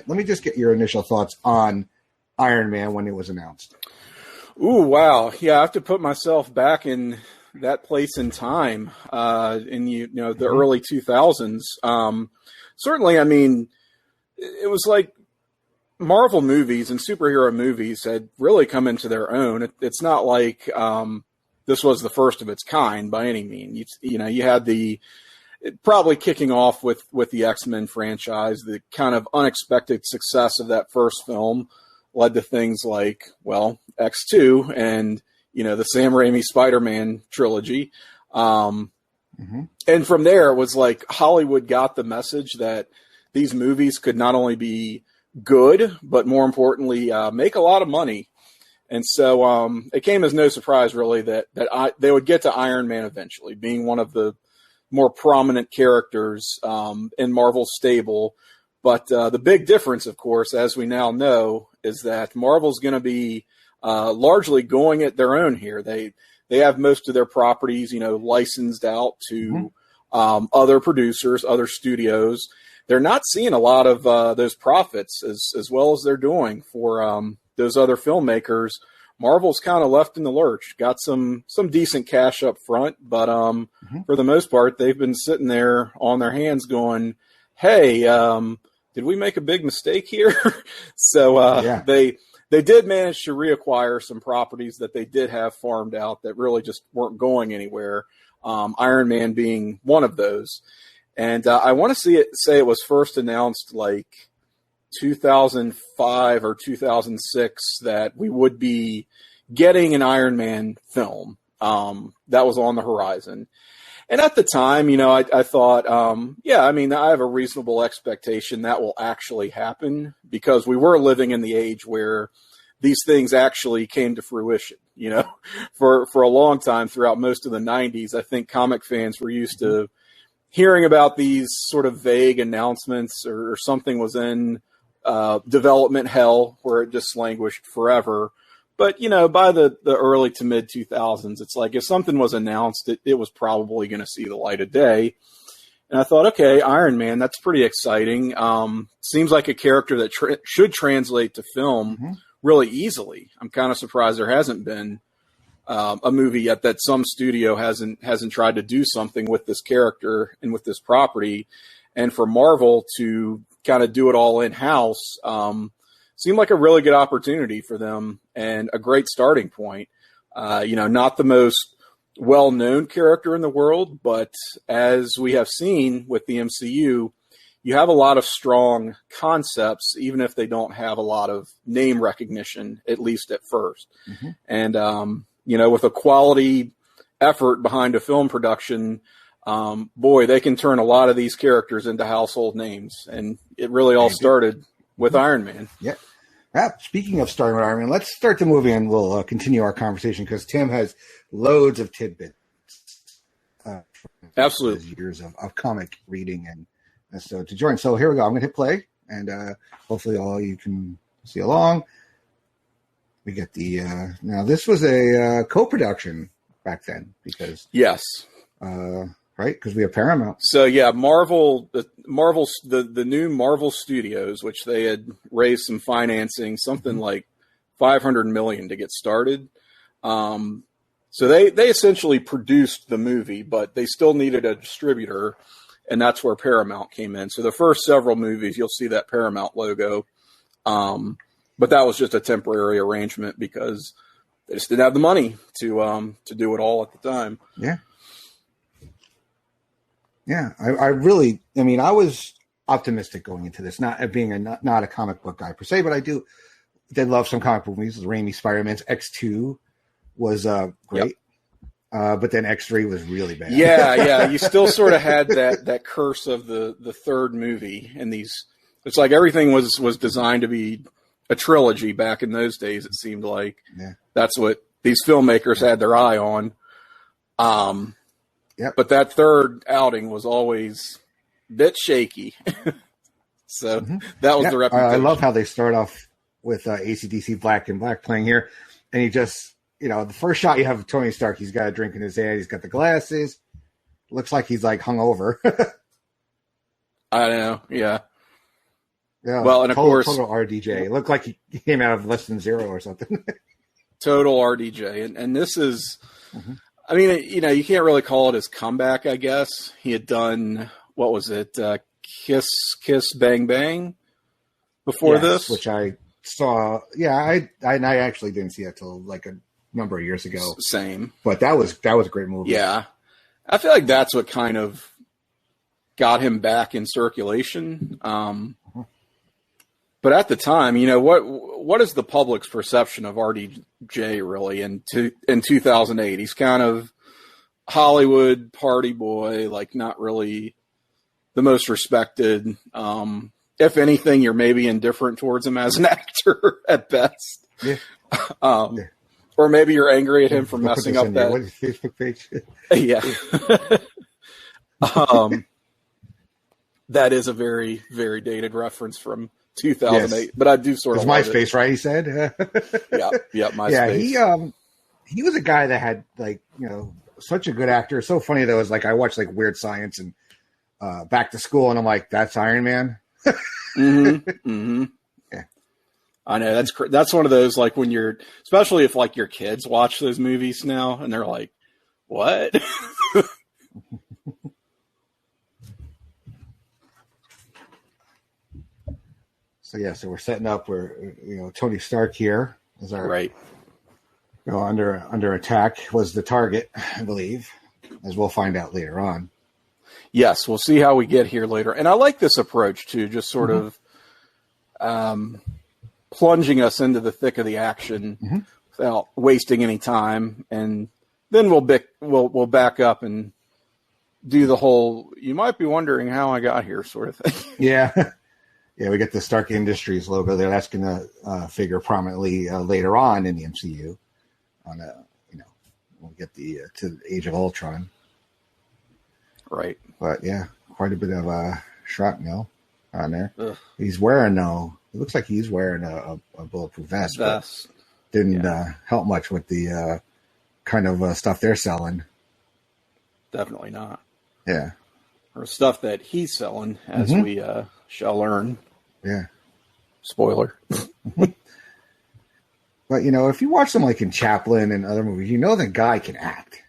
minute. Let me just get your initial thoughts on Iron Man when it was announced. Ooh, wow. Yeah, I have to put myself back in that place in time, in the early 2000s. Certainly, I mean, it was like Marvel movies and superhero movies had really come into their own. It's not like this was the first of its kind by any means. You had probably kicking off with the X-Men franchise. The kind of unexpected success of that first film led to things like, well, X2 and, the Sam Raimi Spider-Man trilogy. And from there, it was like Hollywood got the message that these movies could not only be good, but more importantly, make a lot of money. And so it came as no surprise, really, that they would get to Iron Man eventually, being one of the more prominent characters in Marvel's stable. But the big difference, of course, as we now know, is that Marvel's going to be largely going at their own here. They have most of their properties, licensed out to other producers, other studios. They're not seeing a lot of those profits as well as they're doing for those other filmmakers. Marvel's kind of left in the lurch. Got some decent cash up front, but for the most part, they've been sitting there on their hands going, hey, did we make a big mistake here? So they did manage to reacquire some properties that they did have farmed out that really just weren't going anywhere, Iron Man being one of those. And I want to say it was first announced like 2005 or 2006 that we would be getting an Iron Man film. That was on the horizon. And at the time, I thought, I have a reasonable expectation that will actually happen because we were living in the age where these things actually came to fruition. For a long time throughout most of the 90s, I think comic fans were used to hearing about these sort of vague announcements or something was in development hell where it just languished forever. But, by the early to mid 2000s, it's like if something was announced, it was probably going to see the light of day. And I thought, okay, Iron Man, that's pretty exciting. Seems like a character that should translate to film really easily. I'm kind of surprised there hasn't been a movie yet that some studio hasn't tried to do something with this character and with this property. And for Marvel to kind of do it all in-house seemed like a really good opportunity for them and a great starting point. Not the most well-known character in the world, but as we have seen with the MCU, you have a lot of strong concepts, even if they don't have a lot of name recognition, at least at first. And, with a quality effort behind a film production, they can turn a lot of these characters into household names. And it really all started with Iron Man. Yeah. Speaking of starting with Iron Man, let's start the movie and we'll continue our conversation because Tim has loads of tidbits. Absolutely. Years of comic reading and so to join. So here we go. I'm going to hit play and hopefully all you can see along. We get now this was a co-production back then because yes. Right? Because we have Paramount. So yeah, the new Marvel Studios, which they had raised some financing, something like $500 million to get started. So they essentially produced the movie, but they still needed a distributor, and that's where Paramount came in. So the first several movies, you'll see that Paramount logo, but that was just a temporary arrangement because they just didn't have the money to do it all at the time. Yeah. Yeah, I was optimistic going into this, not being not a comic book guy per se, but I did love some comic book movies. Raimi Spider-Man's X2 was great, but then X3 was really bad. Yeah, you still sort of had that curse of the third movie, and it's like everything was designed to be a trilogy back in those days. It seemed like that's what these filmmakers had their eye on. Yep. But that third outing was always a bit shaky. So that was the reputation. I love how they start off with AC/DC Black and Black playing here. And you just, the first shot you have of Tony Stark, he's got a drink in his hand. He's got the glasses. Looks like he's like hungover. I know. Yeah. Yeah, Well, and of course, total RDJ. It looked like he came out of Less Than Zero or something. total RDJ, and this is, I mean, you know, you can't really call it his comeback. I guess he had done, what was it, Kiss Kiss Bang Bang before this, which I saw. Yeah, I actually didn't see it till like a number of years ago. Same, but that was a great movie. Yeah, I feel like that's what kind of got him back in circulation. But at the time, you know, what is the public's perception of RDJ really in 2008? He's kind of Hollywood party boy, like not really the most respected. If anything, you're maybe indifferent towards him as an actor at best. Yeah. Or maybe you're angry at him for messing up that. What is his Facebook page? Yeah. That is a very, very dated reference from 2008, yes. But I do sort of MySpace, right? He said, yeah, MySpace. Yeah, he was a guy that had like, you know, such a good actor. It's so funny though. Is like I watched like Weird Science and Back to School, and I'm like, that's Iron Man. Yeah, I know that's one of those like when you're, especially if like your kids watch those movies now and they're like, what? So we're setting up where, you know, Tony Stark here is our right. You know, under attack was the target, I believe, as we'll find out later on. Yes, we'll see how we get here later. And I like this approach too, just sort of plunging us into the thick of the action without wasting any time, and then we'll back up and do the whole "you might be wondering how I got here" sort of thing. Yeah. Yeah, we get the Stark Industries logo there. That's going to figure prominently later on in the MCU. You know, we'll get to the Age of Ultron. Right. But yeah, quite a bit of shrapnel on there. Ugh. He's wearing it looks like he's wearing a bulletproof vest. But didn't help much with the kind of stuff they're selling. Definitely not. Yeah. Or stuff that he's selling, as we shall learn. Yeah. Spoiler. But, you know, if you watch them like in Chaplin and other movies, you know the guy can act.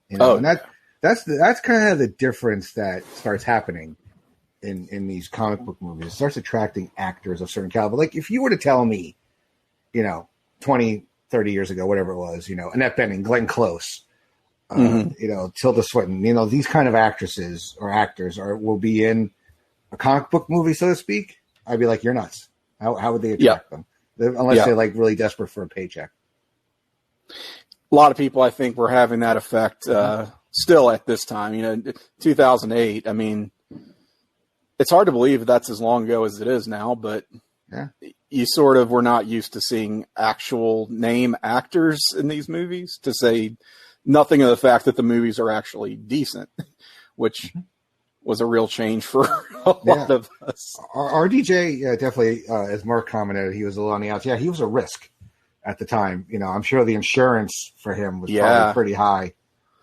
You know, and that's kind of the difference that starts happening in these comic book movies. It starts attracting actors of certain caliber. Like if you were to tell me, you know, 20, 30 years ago, whatever it was, you know, Annette Bening, Glenn Close, you know, Tilda Swinton, you know, these kind of actresses or actors will be in a comic book movie, so to speak. I'd be like, you're nuts. How would they attract them? Unless they're like really desperate for a paycheck. A lot of people, I think, were having that effect still at this time. You know, 2008. I mean, it's hard to believe that's as long ago as it is now, but you sort of were not used to seeing actual name actors in these movies, to say nothing of the fact that the movies are actually decent, which was a real change for a lot of us. RDJ, definitely, as Mark commented, he was a little on the outs. Yeah, he was a risk at the time. You know, I'm sure the insurance for him was probably pretty high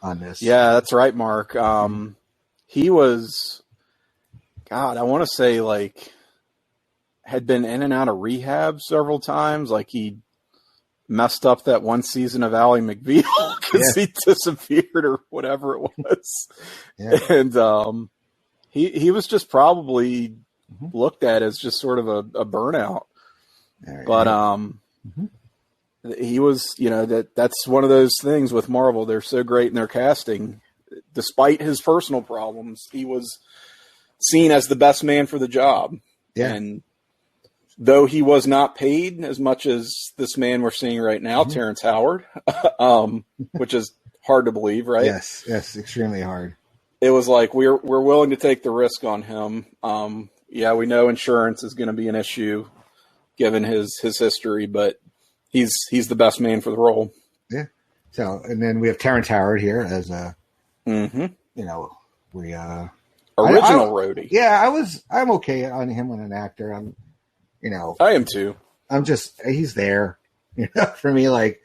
on this. Yeah, that's right, Mark. He was, God, I want to say like had been in and out of rehab several times. Like he messed up that one season of Ally McBeal because he disappeared or whatever it was. And he was just probably looked at as just sort of a burnout. But he was, you know, that's one of those things with Marvel. They're so great in their casting. Despite his personal problems, he was seen as the best man for the job. Yeah. And though he was not paid as much as this man we're seeing right now, Terrence Howard, which is hard to believe, right? Yes, extremely hard. It was like we're willing to take the risk on him. We know insurance is going to be an issue given his history, but he's the best man for the role. Yeah. So, and then we have Terrence Howard here as a, you know, original roadie. Yeah, I'm okay on him on an actor. I am too. He's there, you know, for me. Like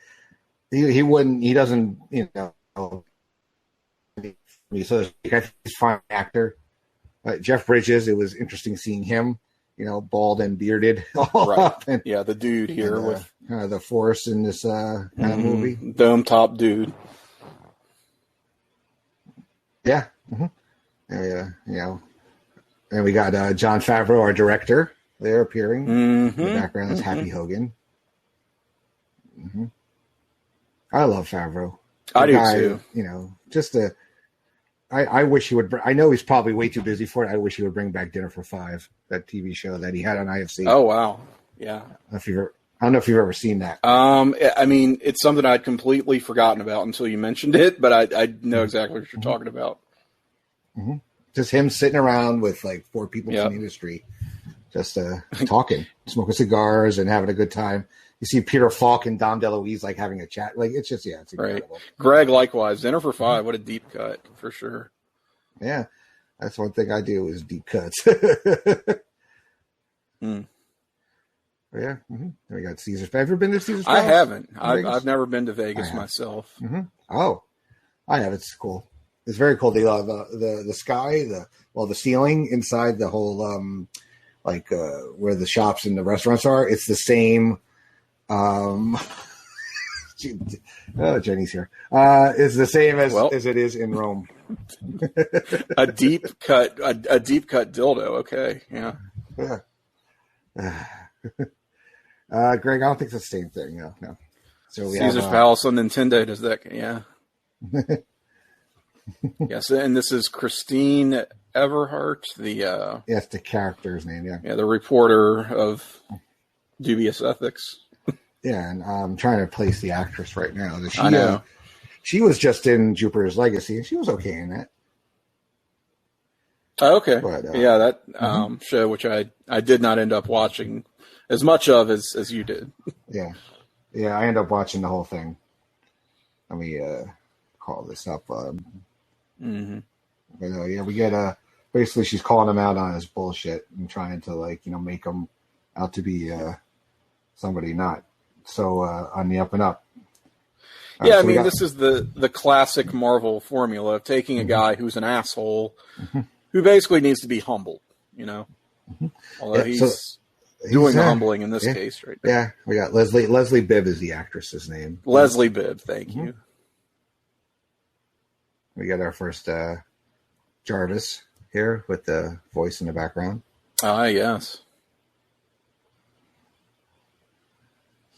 he doesn't, you know, so I think he's a fine actor. Jeff Bridges, it was interesting seeing him bald and bearded all Right. up. And, Yeah, the dude here with kind of the force in this kind of movie. Dome top dude. Yeah. And we got Jon Favreau, our director, there appearing. In the background, that's Happy Hogan. I love Favreau. I do too. I wish he would. I know he's probably way too busy for it. I wish he would bring back Dinner for Five, that TV show that he had on IFC. Oh wow, yeah. I don't know if you've ever seen that. I mean, it's something I'd completely forgotten about until you mentioned it, but I know exactly what you're talking about. Just him sitting around with like 4 people from the industry, just talking, smoking cigars, and having a good time. You see Peter Falk and Dom DeLuise like having a chat. Like it's incredible. Right. Greg, likewise. Dinner for Five. What a deep cut for sure. Yeah, that's one thing I do is deep cuts. Yeah. We got Caesar's. Have you ever been to Caesar's Palace? I haven't. I've never been to Vegas myself. Oh, I have. It's cool. It's very cool. The sky, the ceiling inside the whole where the shops and the restaurants are. It's the same. Jenny's here. It's the same as it is in Rome. a deep cut dildo. Okay, yeah. Greg, I don't think it's the same thing. No. So Caesar's Palace on Nintendo does that. Yeah. Yes, and this is Christine Everhart, that's the character's name. Yeah, the reporter of dubious ethics. Yeah, and I'm trying to place the actress right now. I know. She was just in Jupiter's Legacy, and she was okay in that. Oh, okay. But, that show, which I did not end up watching as much of as you did. Yeah, I ended up watching the whole thing. Let me call this up. We get basically she's calling him out on his bullshit and trying to make him out to be somebody not so on the up and up. Yeah, so this is the classic Marvel formula of taking a guy who's an asshole, who basically needs to be humbled, Although he's doing the humbling in this case, right? Yeah, we got Leslie Bibb is the actress's name. Leslie Bibb, thank you. We got our first Jarvis here with the voice in the background. Yes.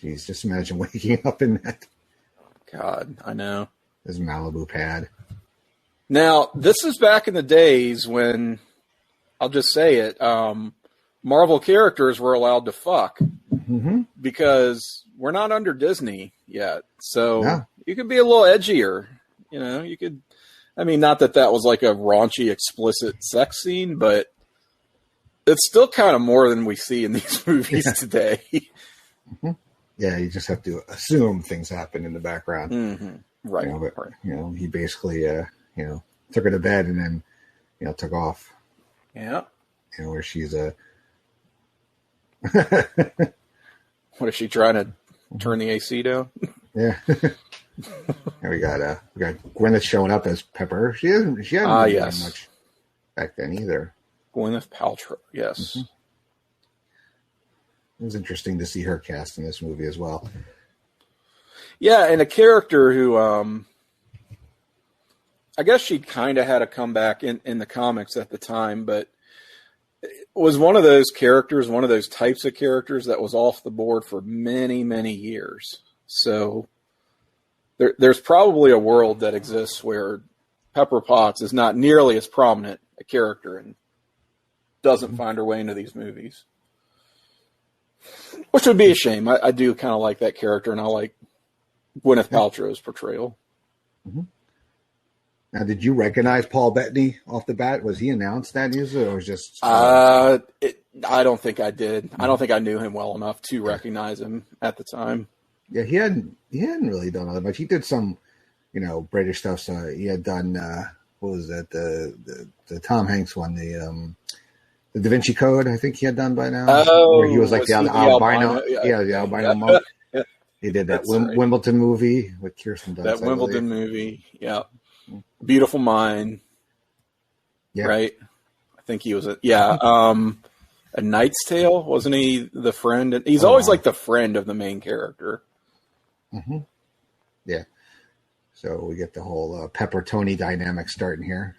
Jeez, just imagine waking up in that. God, I know. His Malibu pad. Now, this is back in the days when, I'll just say it, Marvel characters were allowed to fuck. Because we're not under Disney yet. So you could be a little edgier. You could, not that was like a raunchy, explicit sex scene, but it's still kind of more than we see in these movies today. Yeah, you just have to assume things happen in the background. Right. He basically, took her to bed and then, took off. Yeah. Where she's What is she trying to turn the AC down? Yeah. And we got Gwyneth showing up as Pepper. She hadn't really done much back then either. Gwyneth Paltrow, yes. It was interesting to see her cast in this movie as well. Yeah, and a character who, I guess she kind of had a comeback in the comics at the time, but it was one of those characters, one of those types of characters that was off the board for many, many years. So there's probably a world that exists where Pepper Potts is not nearly as prominent a character and doesn't find her way into these movies. Which would be a shame. I do kind of like that character, and I like Gwyneth Paltrow's portrayal. Now, did you recognize Paul Bettany off the bat? Was he announced that news, or was just? I don't think I did. I don't think I knew him well enough to recognize him at the time. Yeah, he hadn't really done all that much. He did some, British stuff. So he had done what was that? The Tom Hanks one, the Da Vinci Code. I think he had done by now. Oh, where he was like the albino. Yeah, the albino monk. Yeah. He did that Wimbledon movie with Kirsten Dunst. That Wimbledon movie, yeah. Beautiful Mind. Yeah. Right? I think he was A Knight's Tale? Wasn't he the friend? He's always like the friend of the main character. Mm-hmm. Yeah. So we get the whole Pepper Tony dynamic starting here,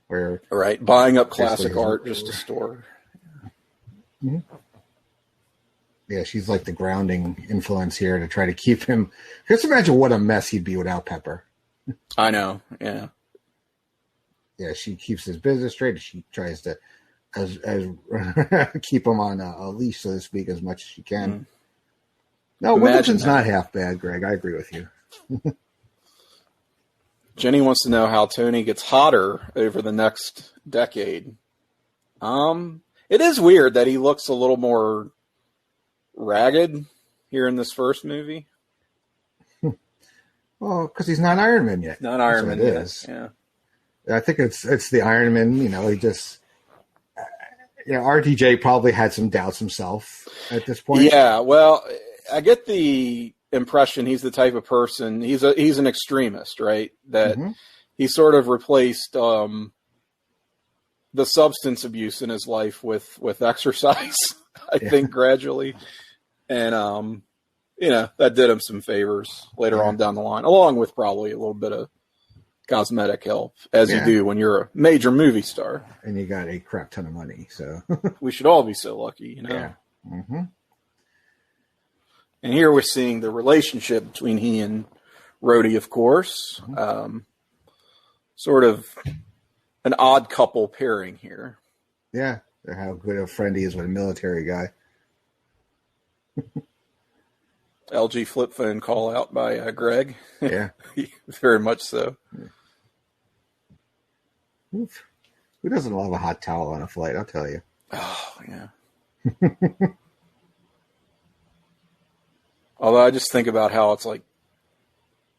where buying up classic art just to store. Mm-hmm. Yeah, she's like the grounding influence here to try to keep him. Just imagine what a mess he'd be without Pepper. I know. Yeah. Yeah, she keeps his business straight. She tries to as keep him on a leash, so to speak, as much as she can. Mm. No, Wimbledon's not half bad, Greg. I agree with you. Jenny wants to know how Tony gets hotter over the next decade. It is weird that he looks a little more ragged here in this first movie. Well, because he's not Iron Man yet. Not Iron Man yet. Yeah. I think it's the Iron Man. He just, RDJ probably had some doubts himself at this point. Yeah. Well, I get the impression he's the type of person. He's an extremist, right? That he sort of replaced the substance abuse in his life with exercise. I think gradually, and that did him some favors later on down the line, along with probably a little bit of cosmetic help, as you do when you're a major movie star. And you got a crap ton of money, so we should all be so lucky, Yeah. Mm-hmm. And here we're seeing the relationship between he and Rhodey, of course. Sort of an odd couple pairing here. Yeah, how good a friend he is with a military guy. LG flip phone call out by Greg. Yeah. Very much so. Oof. Who doesn't love a hot towel on a flight? I'll tell you. Oh, yeah. Although I just think about how it's like,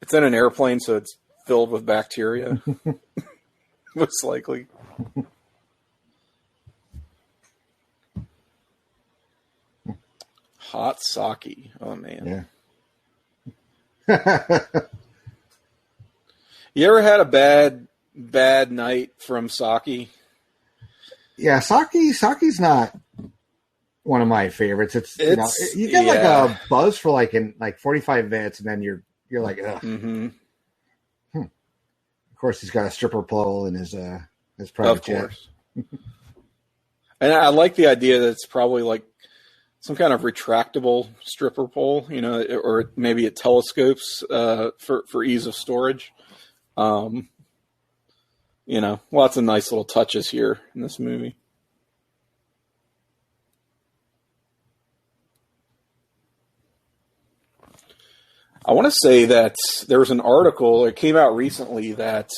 it's in an airplane, so it's filled with bacteria. Most likely. Hot sake. Oh, man. Yeah. You ever had a bad night from sake? Yeah, sake's not one of my favorites. You get like a buzz for like 45 minutes, and then you're like, ugh. Mm-hmm. Of course, he's got a stripper pole in his private jet. Of course. And I like the idea that it's probably like some kind of retractable stripper pole, or maybe it telescopes for ease of storage. Lots of nice little touches here in this movie. I want to say that there was an article that came out recently that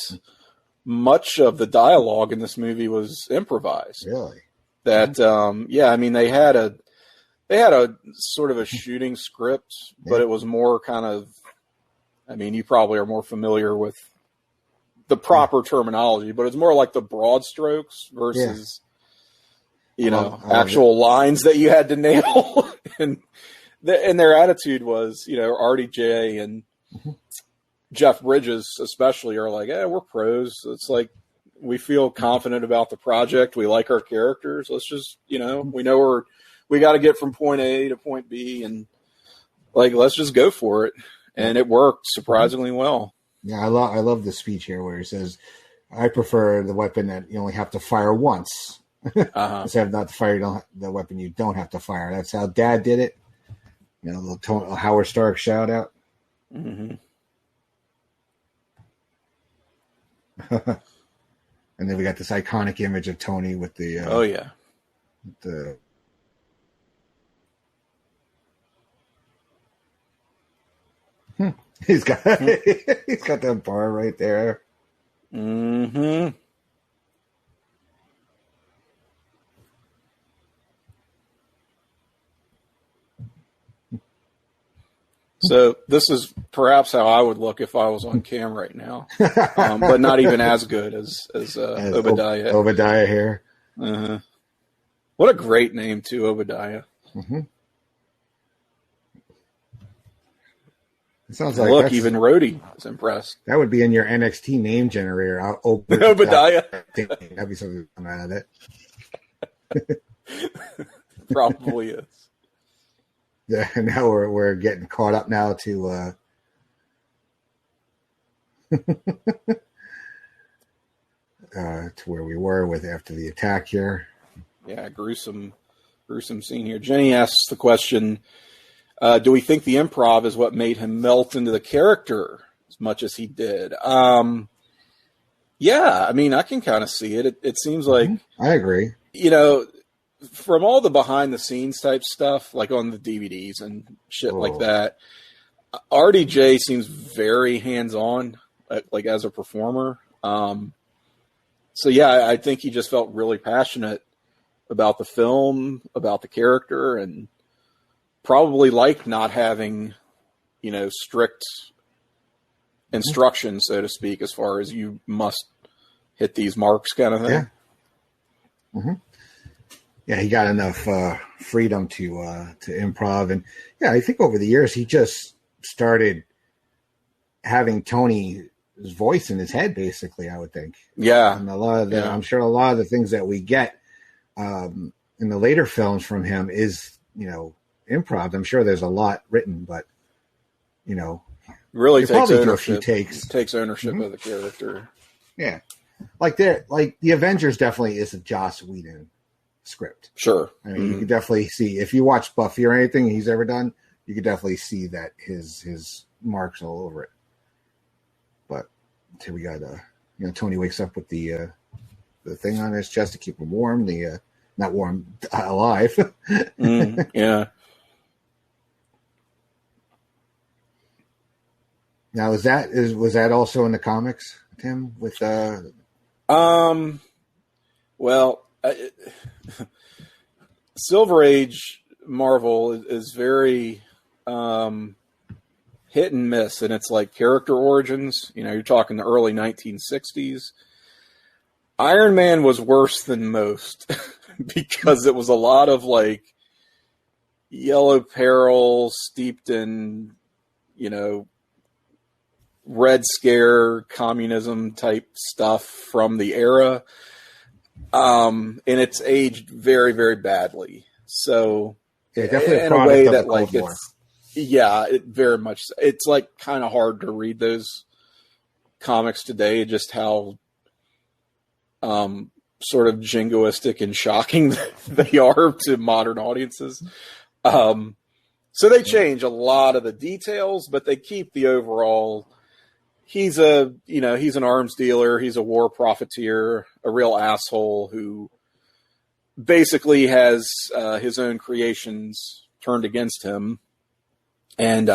much of the dialogue in this movie was improvised. Really? That, they had a sort of a shooting script, but it was more kind of, you probably are more familiar with the proper terminology, but it's more like the broad strokes versus, actual lines that you had to nail. And their attitude was, RDJ and Jeff Bridges especially are like, we're pros. It's like, we feel confident about the project. We like our characters. Let's just, we know we got to get from point A to point B, and let's just go for it. And it worked surprisingly well. Yeah, I love the speech here where he says, I prefer the weapon that you only have to fire once. Instead of not to fire the weapon you don't have to fire. That's how Dad did it. A little Howard Stark shout out. Mm-hmm. And then we got this iconic image of Tony with the he's got that bar right there. Mm-hmm. So this is perhaps how I would look if I was on cam right now, but not even as good as Obadiah. Obadiah here. Uh-huh. What a great name too, Obadiah. Mm-hmm. It sounds like look, even Rhodey is impressed. That would be in your NXT name generator. Obadiah. That'd be something coming out of it. probably is. Yeah, now we're getting caught up now to where we were with after the attack here. Yeah, gruesome scene here. Jenny asks the question, do we think the improv is what made him melt into the character as much as he did? Yeah, I mean, I can kind of see it. It seems like... I agree. From all the behind-the-scenes type stuff, like on the DVDs and shit like that, RDJ seems very hands-on, like as a performer. So yeah, I think he just felt really passionate about the film, about the character, and probably liked not having, strict instructions, so to speak, as far as you must hit these marks kind of thing. Yeah. Mm-hmm. Yeah, he got enough freedom to improv, and yeah, I think over the years he just started having Tony's voice in his head. Basically, I would think. Yeah, and I'm sure a lot of the things that we get in the later films from him is improv. I'm sure there's a lot written, but really takes ownership. Takes ownership of the character. Yeah, like the Avengers definitely is a Joss Whedon script. Sure. I mean, you can definitely see, if you watch Buffy or anything he's ever done, you could definitely see that his marks all over it. But until we got Tony wakes up with the thing on his chest to keep him warm, not warm, alive. Yeah. Now was that also in the comics, Tim, with well, Silver Age Marvel is very hit and miss, and it's like character origins. You're talking the early 1960s. Iron Man was worse than most because it was a lot of like Yellow Peril steeped in, Red Scare communism type stuff from the era. And it's aged very, very badly. So yeah, definitely in a way that like it very much, it's like kind of hard to read those comics today, just how sort of jingoistic and shocking they are to modern audiences. So they change a lot of the details, but they keep the overall. He's an arms dealer. He's a war profiteer, a real asshole who basically has his own creations turned against him, and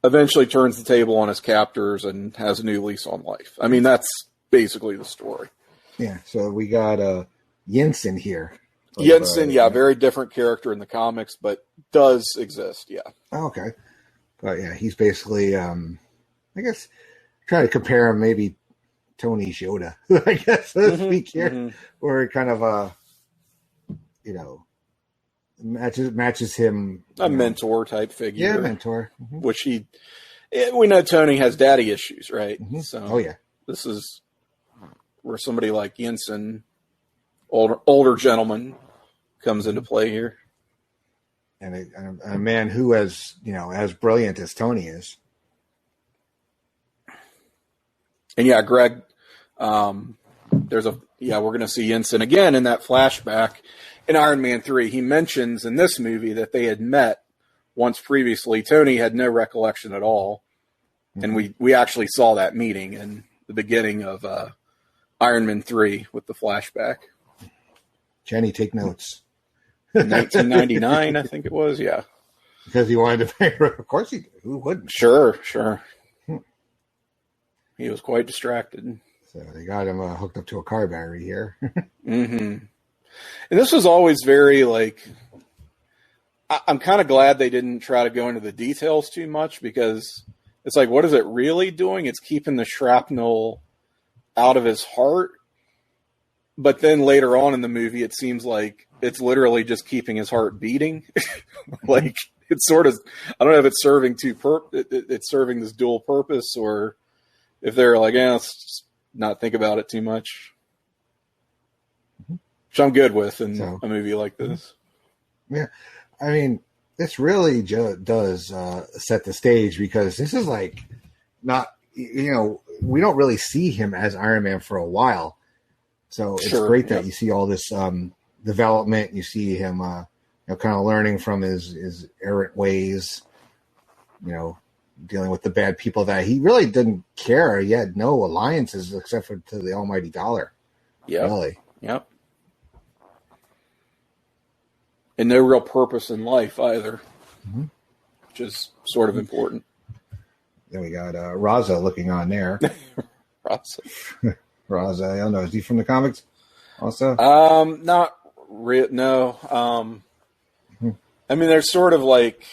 eventually turns the table on his captors and has a new lease on life. I mean, that's basically the story. Yeah. So we got Yinsen here. Yinsen, very different character in the comics, but does exist. Yeah. Oh, okay. But yeah, he's basically, I guess, trying to compare him maybe Tony's Yoda, I guess, so to speak here, where kind of, matches him. A mentor type figure. Yeah, mentor. Which we know Tony has daddy issues, right? So this is where somebody like Yinsen, older gentleman, comes into play here. And a man who as brilliant as Tony is. And yeah, Greg, we're going to see Yinsen again in that flashback in Iron Man 3. He mentions in this movie that they had met once previously. Tony had no recollection at all. And we actually saw that meeting in the beginning of Iron Man 3 with the flashback. Jenny, take notes. 1999, I think it was, yeah. Because he wanted to pay her. Of course he did. Who wouldn't? Sure. He was quite distracted. So they got him hooked up to a car battery here. And this was always very, like, I'm kind of glad they didn't try to go into the details too much, because it's like, what is it really doing? It's keeping the shrapnel out of his heart. But then later on in the movie, it seems like it's literally just keeping his heart beating. Like, it's sort of, I don't know if it's serving it's serving this dual purpose, or if they're like, let's not think about it too much. which I'm good with in a movie like this. Yeah, I mean, this really does set the stage, because this is like not, we don't really see him as Iron Man for a while. So it's great that you see all this development. You see him, kind of learning from his errant ways, dealing with the bad people that he really didn't care. He had no alliances except for to the almighty dollar. Yeah. Really. Yep. And no real purpose in life either, which is sort of important. Then we got Raza looking on there. Raza, I don't know. Is he from the comics also? No. I mean, there's sort of like,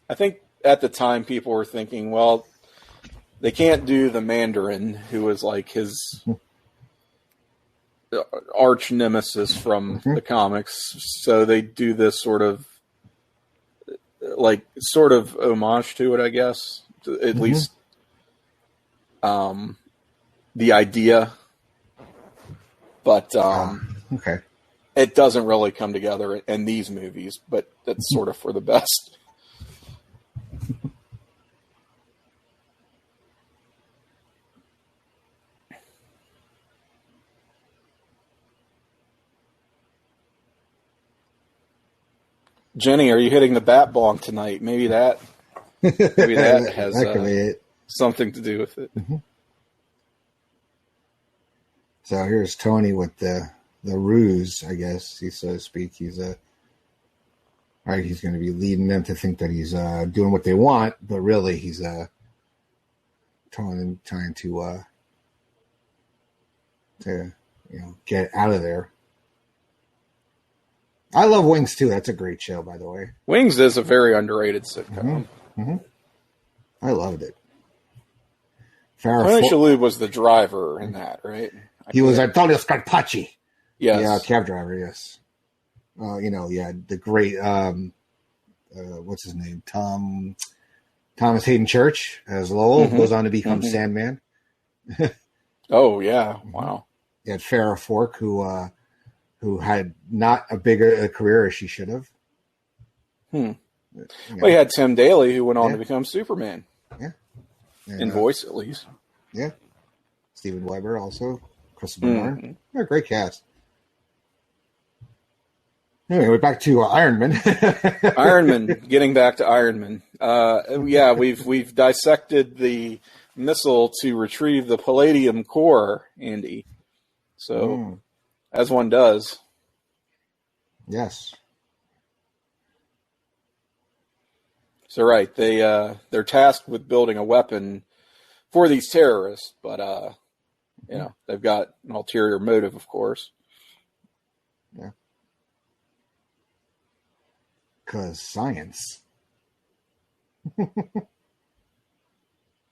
I think at the time people were thinking, well, they can't do the Mandarin, who was like his arch nemesis from the comics. So they do this sort of homage to it, I guess, at least the idea. But okay, it doesn't really come together in these movies, but that's sort of for the best. Jenny, are you hitting the bat bong tonight? Maybe that has something to do with it. So here's Tony with the ruse, I guess, so to speak. He's going to be leading them to think that he's doing what they want, but really he's trying to get out of there. I love Wings too. That's a great show, by the way. Wings is a very underrated sitcom. I loved it. Tony Shalhoub was the driver in that, right? He was Antonio Scarpacci. Yes. Yeah, cab driver, yes. The great, what's his name? Thomas Hayden Church as Lowell, goes on to become Sandman. Oh, yeah. Wow. You had Farrah Fork, who had not a bigger career as she should have. Well, you had Tim Daly, who went on to become Superman. Yeah. And, in voice, at least. Yeah. Steven Weber also. Christopher Nolan. Yeah, great cast. Anyway, we're back to Iron Man. Iron Man. Getting back to Iron Man. We've dissected the missile to retrieve the palladium core, Andy. So, as one does. Yes. So right, they're tasked with building a weapon for these terrorists, but they've got an ulterior motive, of course. Yeah. Because science.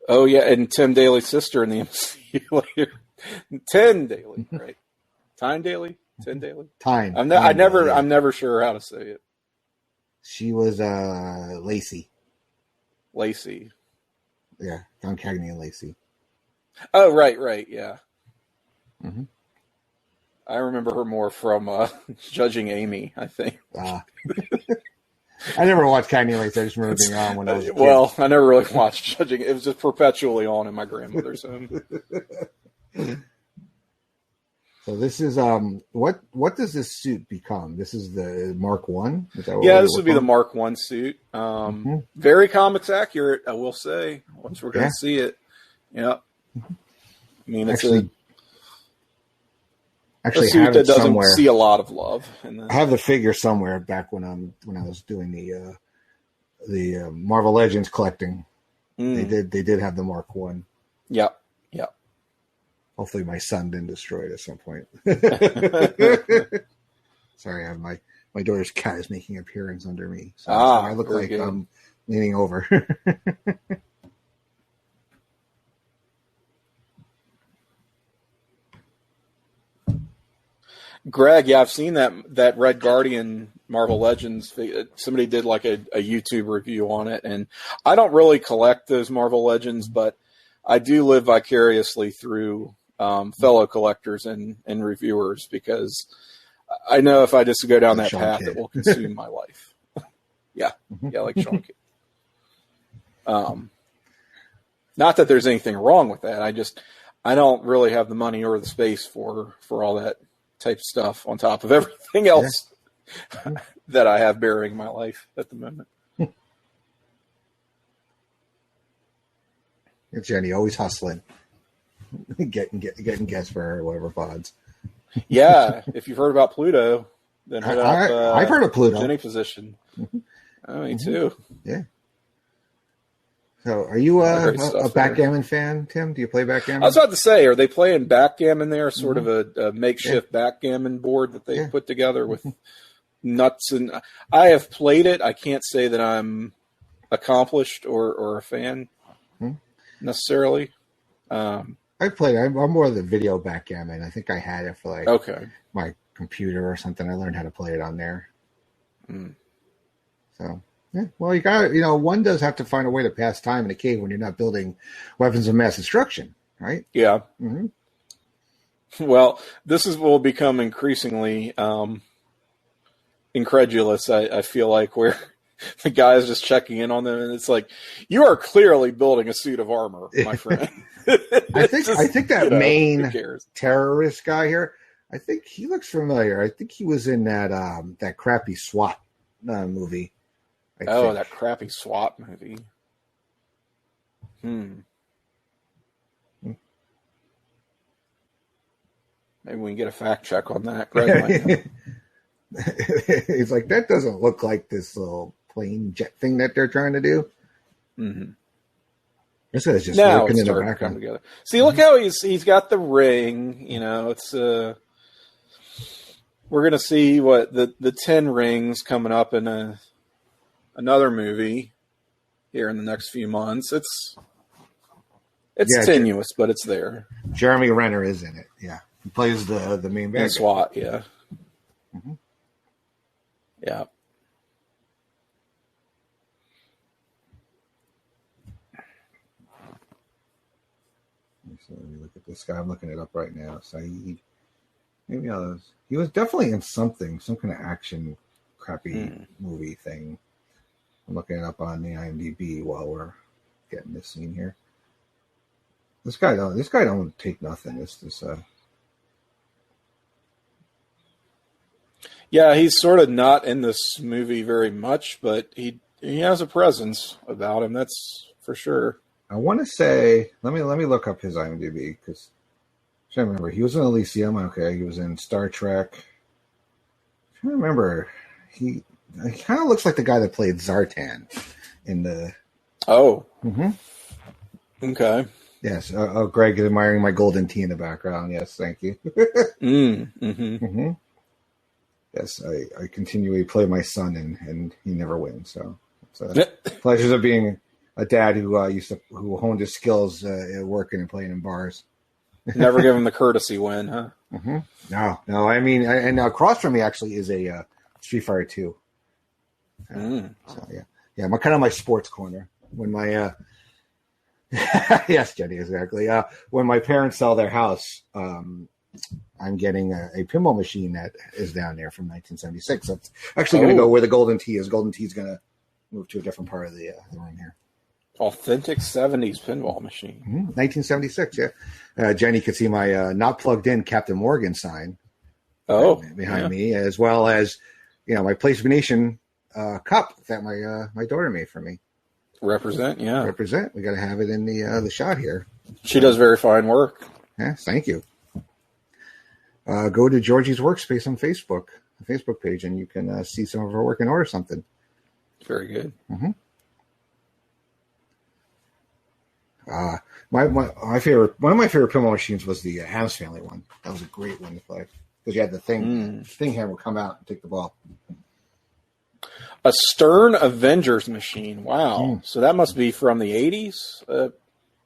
Oh yeah, and Tim Daly's sister in the MCU later. Tim Daly, right? Tyne Daly? Tim Daly? Tyne. I'm never sure how to say it. She was Lacey. Lacey. Yeah, Don Cagney and Lacey. Oh, right, yeah. I remember her more from Judging Amy, I think. I never watched Cagney and Lacey. I just remember being on when I was a kid. Well, I never really watched Judging. It was just perpetually on in my grandmother's home. So this is what does this suit become? This is the Mark I? This would be the Mark I suit. Very comics accurate, I will say, once we're going to see it. Yeah. I mean, it's a suit that doesn't see a lot of love. I have the figure somewhere back when I was doing the Marvel Legends collecting. They did have the Mark I. Yep. Hopefully my son didn't destroy it at some point. Sorry, I have my daughter's cat is making an appearance under me. So I look like I'm leaning over. Greg, yeah, I've seen that Red Guardian Marvel Legends. Somebody did like a YouTube review on it, and I don't really collect those Marvel Legends, but I do live vicariously through fellow collectors and reviewers, because I know if I just go down that path, it will consume my life. Yeah, like Sean Kidd. Not that there's anything wrong with that. I don't really have the money or the space for all that type of stuff on top of everything else that I have bearing my life at the moment. Jenny always hustling, getting guests for her, whatever pods. Yeah, if you've heard about Pluto, then I've heard of Pluto. Jenny position. Oh, me too. Yeah. So, are you a backgammon fan, Tim? Do you play backgammon? I was about to say, are they playing backgammon there? Sort of a makeshift backgammon board that they put together with nuts and. I have played it. I can't say that I'm accomplished or a fan necessarily. I played. I'm more of the video backgammon. I think I had it for my computer or something. I learned how to play it on there. So. Yeah, well, you got one does have to find a way to pass time in a cave when you're not building weapons of mass destruction, right? Yeah. Well, this will become increasingly incredulous. I feel like where the guy is just checking in on them, and it's like, you are clearly building a suit of armor, my friend. I think that main terrorist guy here. I think he looks familiar. I think he was in that crappy SWAT movie. That crappy SWAT movie. Maybe we can get a fact check on that. Greg He's like, that doesn't look like this little plane jet thing that they're trying to do. This guy's just working in the background. Together. See, look how he's got the ring. It's we're gonna see what the 10 rings coming up in another movie here in the next few months. It's tenuous, but it's there. Jeremy Renner is in it. Yeah, he plays the main bad guy. SWAT. Yeah. Yeah. So let me look at this guy. I'm looking it up right now. Saeed. Maybe he was definitely in some kind of action crappy movie thing. I'm looking it up on the IMDb while we're getting this scene here. This guy don't take nothing. Yeah, he's sort of not in this movie very much, but he has a presence about him. That's for sure. I want to say, let me look up his IMDb because I can't remember. He was in Elysium. Okay, he was in Star Trek. I can't remember. He kind of looks like the guy that played Zartan in the. Oh. Okay. Yes. Greg is admiring my golden tee in the background. Yes, thank you. Yes, I continually play my son, and he never wins. So it's pleasures of being a dad who honed his skills at working and playing in bars. Never give him the courtesy win, huh? No. I mean, and across from me actually is a Street Fighter 2. So yeah, my sports corner. When my yes, Jenny, exactly. When my parents sell their house, I'm getting a pinball machine that is down there from 1976. So it's actually going to go where the golden tee is. Golden tee is going to move to a different part of the room here. Authentic 70s pinball machine. 1976, yeah. Jenny could see my not plugged in Captain Morgan sign behind me, as well as my PlayStation cup that my daughter made for me. Represent. We got to have it in the shot here. She does very fine work. Yeah, thank you. Go to Georgie's Workspace on Facebook, the Facebook page, and you can see some of her work and order something. Very good. My favorite, one of my favorite pinball machines was the Addams Family one. That was a great one to play because you had the thing hand would come out and take the ball. A Stern Avengers machine. Wow. So that must be from the 80s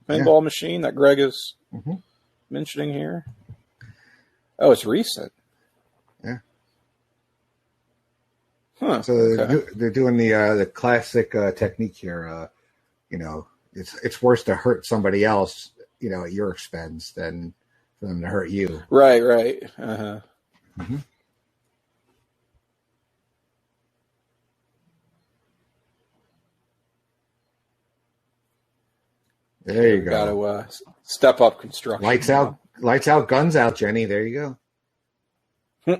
pinball machine that Greg is mentioning here. Oh, it's recent. Yeah. Huh. So they're doing the classic technique here. It's worse to hurt somebody else, at your expense than for for them to hurt you. Right. Uh-huh. Mm-hmm. There you go. Got to step up construction. Lights out, guns out, Jenny. There you go.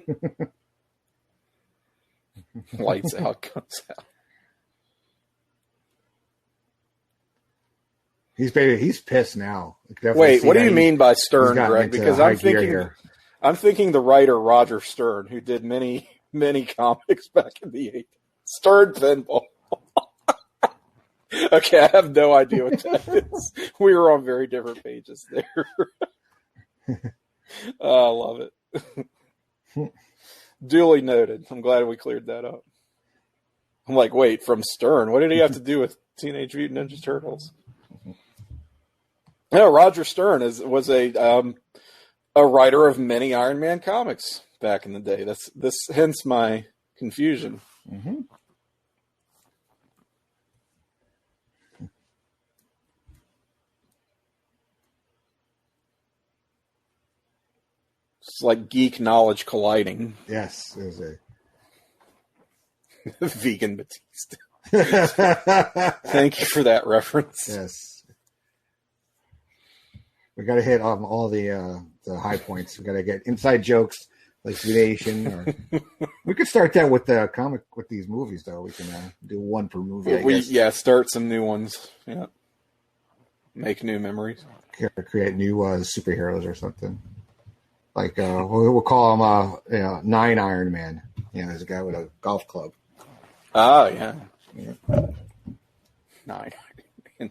Lights out, guns out. He's pissed now. Wait, what do you mean by Stern, Greg? Because I'm thinking the writer Roger Stern, who did many comics back in the 80s. Stern Pinball. Okay, I have no idea what that is. We were on very different pages there. Oh, I love it. Duly noted. I'm glad we cleared that up. I'm like, wait, from Stern? What did he have to do with Teenage Mutant Ninja Turtles? No, Roger Stern was a writer of many Iron Man comics back in the day. Hence my confusion. Mm-hmm. It's like geek knowledge colliding. Yes, there's a vegan Batista. Thank you for that reference. Yes, we got to hit on all the high points. We got to get inside jokes like Nation. Or we could start that with the comic with these movies, though. We can do one per movie. Start some new ones. Yeah, make new memories. Create new superheroes or something. Like we'll call him 9 Iron Man. There's a guy with a golf club. Oh yeah. 9 Iron Man.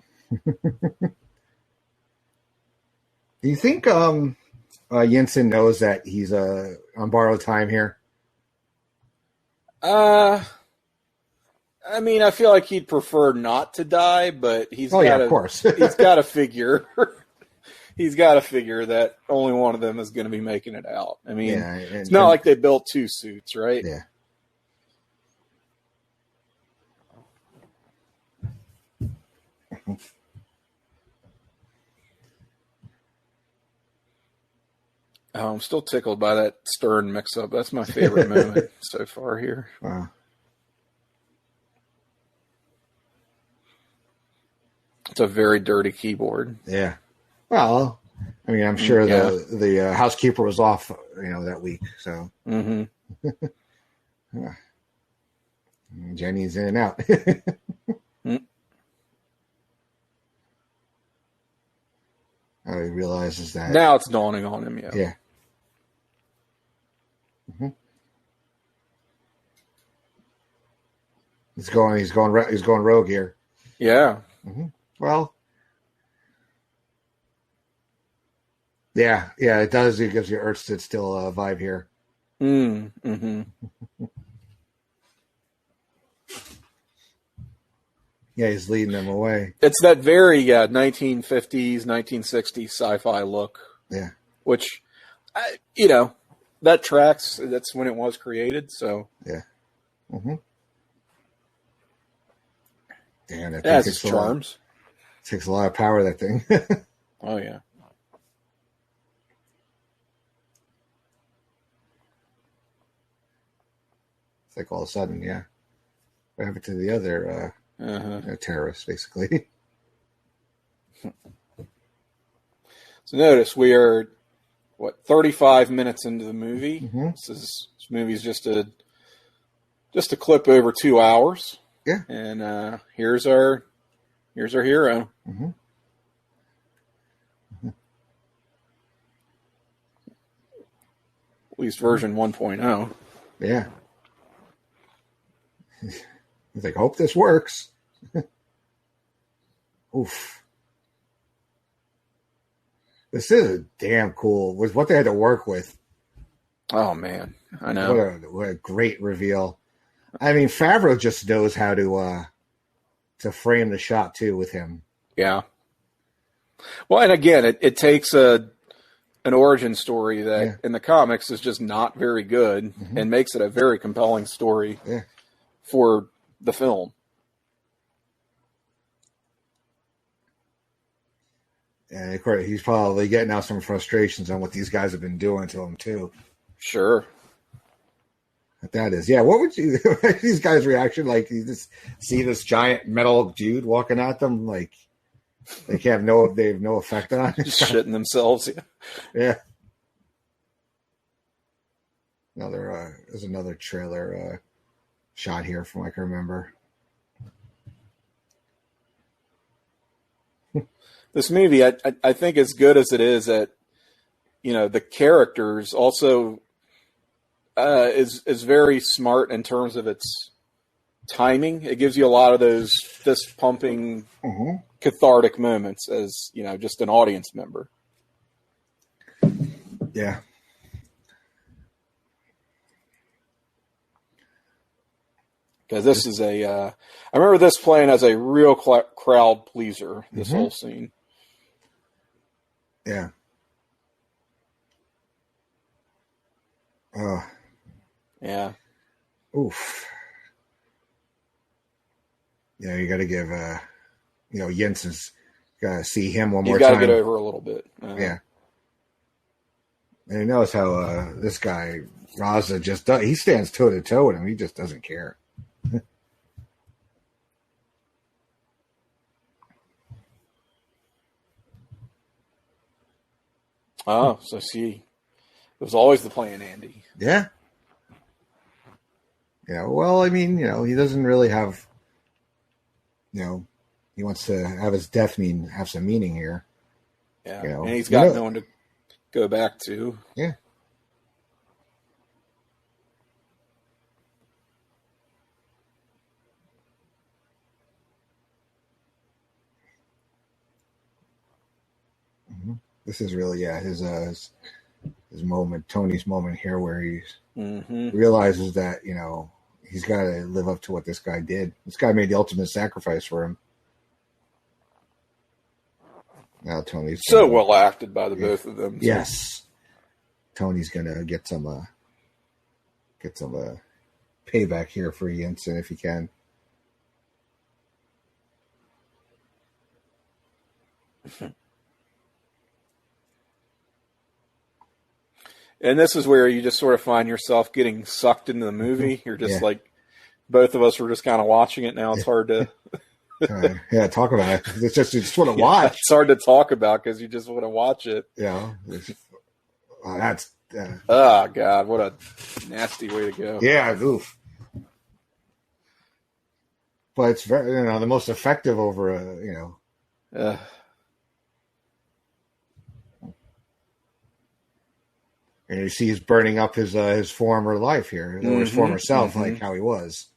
Do you think Jensen knows that he's on borrowed time here? I mean, I feel like he'd prefer not to die, but of course. He's got to figure. He's got to figure that only one of them is going to be making it out. I mean, it's not like they built 2 suits, right? Yeah. Oh, I'm still tickled by that Stern mix-up. That's my favorite moment so far here. Wow. It's a very dirty keyboard. Yeah. Well, I mean, I'm sure the housekeeper was off, that week. So Jenny's in and out. He realizes that now it's dawning on him. Yeah. Yeah. Mm-hmm. He's going rogue here. Yeah. Mm-hmm. Well. Yeah, it does. It gives you Earthstood still a vibe here. Mm-hmm. Yeah, he's leading them away. It's that very 1950s, 1960s sci-fi look. Yeah. Which, that tracks. That's when it was created, so. Yeah. Mm-hmm. Damn, that thing has its charms. Takes a lot of power, that thing. Oh, yeah. It's like all of a sudden, yeah. What happened to the other terrorists, basically? So notice we are, 35 minutes into the movie. Mm-hmm. This movie's just a clip over 2 hours. Yeah. And here's our hero. Mm-hmm. At least version 1.0. Yeah. He's like, hope this works. Oof. This is damn cool with what they had to work with. Oh, man. I know. What a great reveal. I mean, Favreau just knows how to frame the shot, too, with him. Yeah. Well, and again, it takes an origin story that in the comics is just not very good and makes it a very compelling story for the film. And of course, he's probably getting out some frustrations on what these guys have been doing to him too. Sure. But that is, yeah. What would you these guys' reaction? Like, you just see this giant metal dude walking at them, like they have no effect on it. Just shitting themselves. Yeah. There's another trailer shot here from I can remember. This movie, I think, as good as it is at, the characters, also is very smart in terms of its timing. It gives you a lot of those fist pumping, cathartic moments as just an audience member. Yeah. Because this is I remember this playing as a real crowd pleaser. This whole scene. Yeah. Yeah. Oof. Yeah, you got to give, Jensen's got to see him one more time. You got to get over a little bit. Yeah. And he knows how this guy, Raza, just does. He stands toe to toe with him. He just doesn't care. Oh, so see, it was always the plan, Andy. Yeah. Yeah, well, I mean, he doesn't really have, he wants to have his death have some meaning here. Yeah, and he's got no one to go back to. Yeah. This is really, his moment, Tony's moment here, where he realizes that he's got to live up to what this guy did. This guy made the ultimate sacrifice for him. Now Tony's so well acted by the both of them. So. Yes, Tony's gonna get some payback here for Jensen if he can. And this is where you just sort of find yourself getting sucked into the movie. You're just like, both of us were just kind of watching it now. It's hard to... talk about it. It's just, you just want to watch. It's hard to talk about because you just want to watch it. Yeah. That's... oh, God. What a nasty way to go. Yeah, oof. But it's very, the most effective over, and you see he's burning up his former life here, or his former self, like how he was.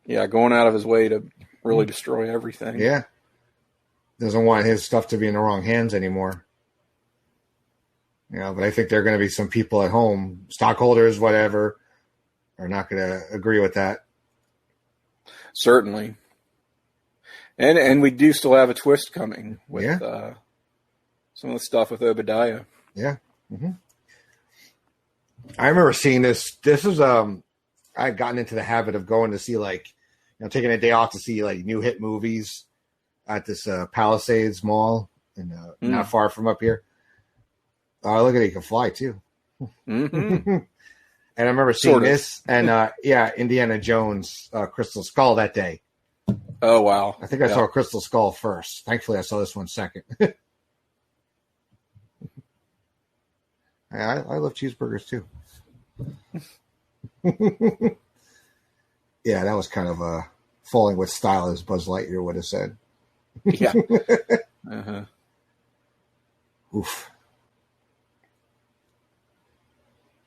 Yeah, going out of his way to really destroy everything. Yeah. Doesn't want his stuff to be in the wrong hands anymore. But I think there are going to be some people at home, stockholders, whatever, are not going to agree with that. Certainly. And we do still have a twist coming with some of the stuff with Obadiah. Yeah. Mm-hmm. I remember seeing this. This is I had gotten into the habit of going to see taking a day off to see new hit movies at this Palisades Mall and not far from up here. Look at it, you can fly too. Mm-hmm. And I remember seeing this and Indiana Jones Crystal Skull that day. Oh wow! I think I saw Crystal Skull first. Thankfully, I saw this one second. I love cheeseburgers too. Yeah, that was kind of falling with style, as Buzz Lightyear would have said. Yeah. Oof.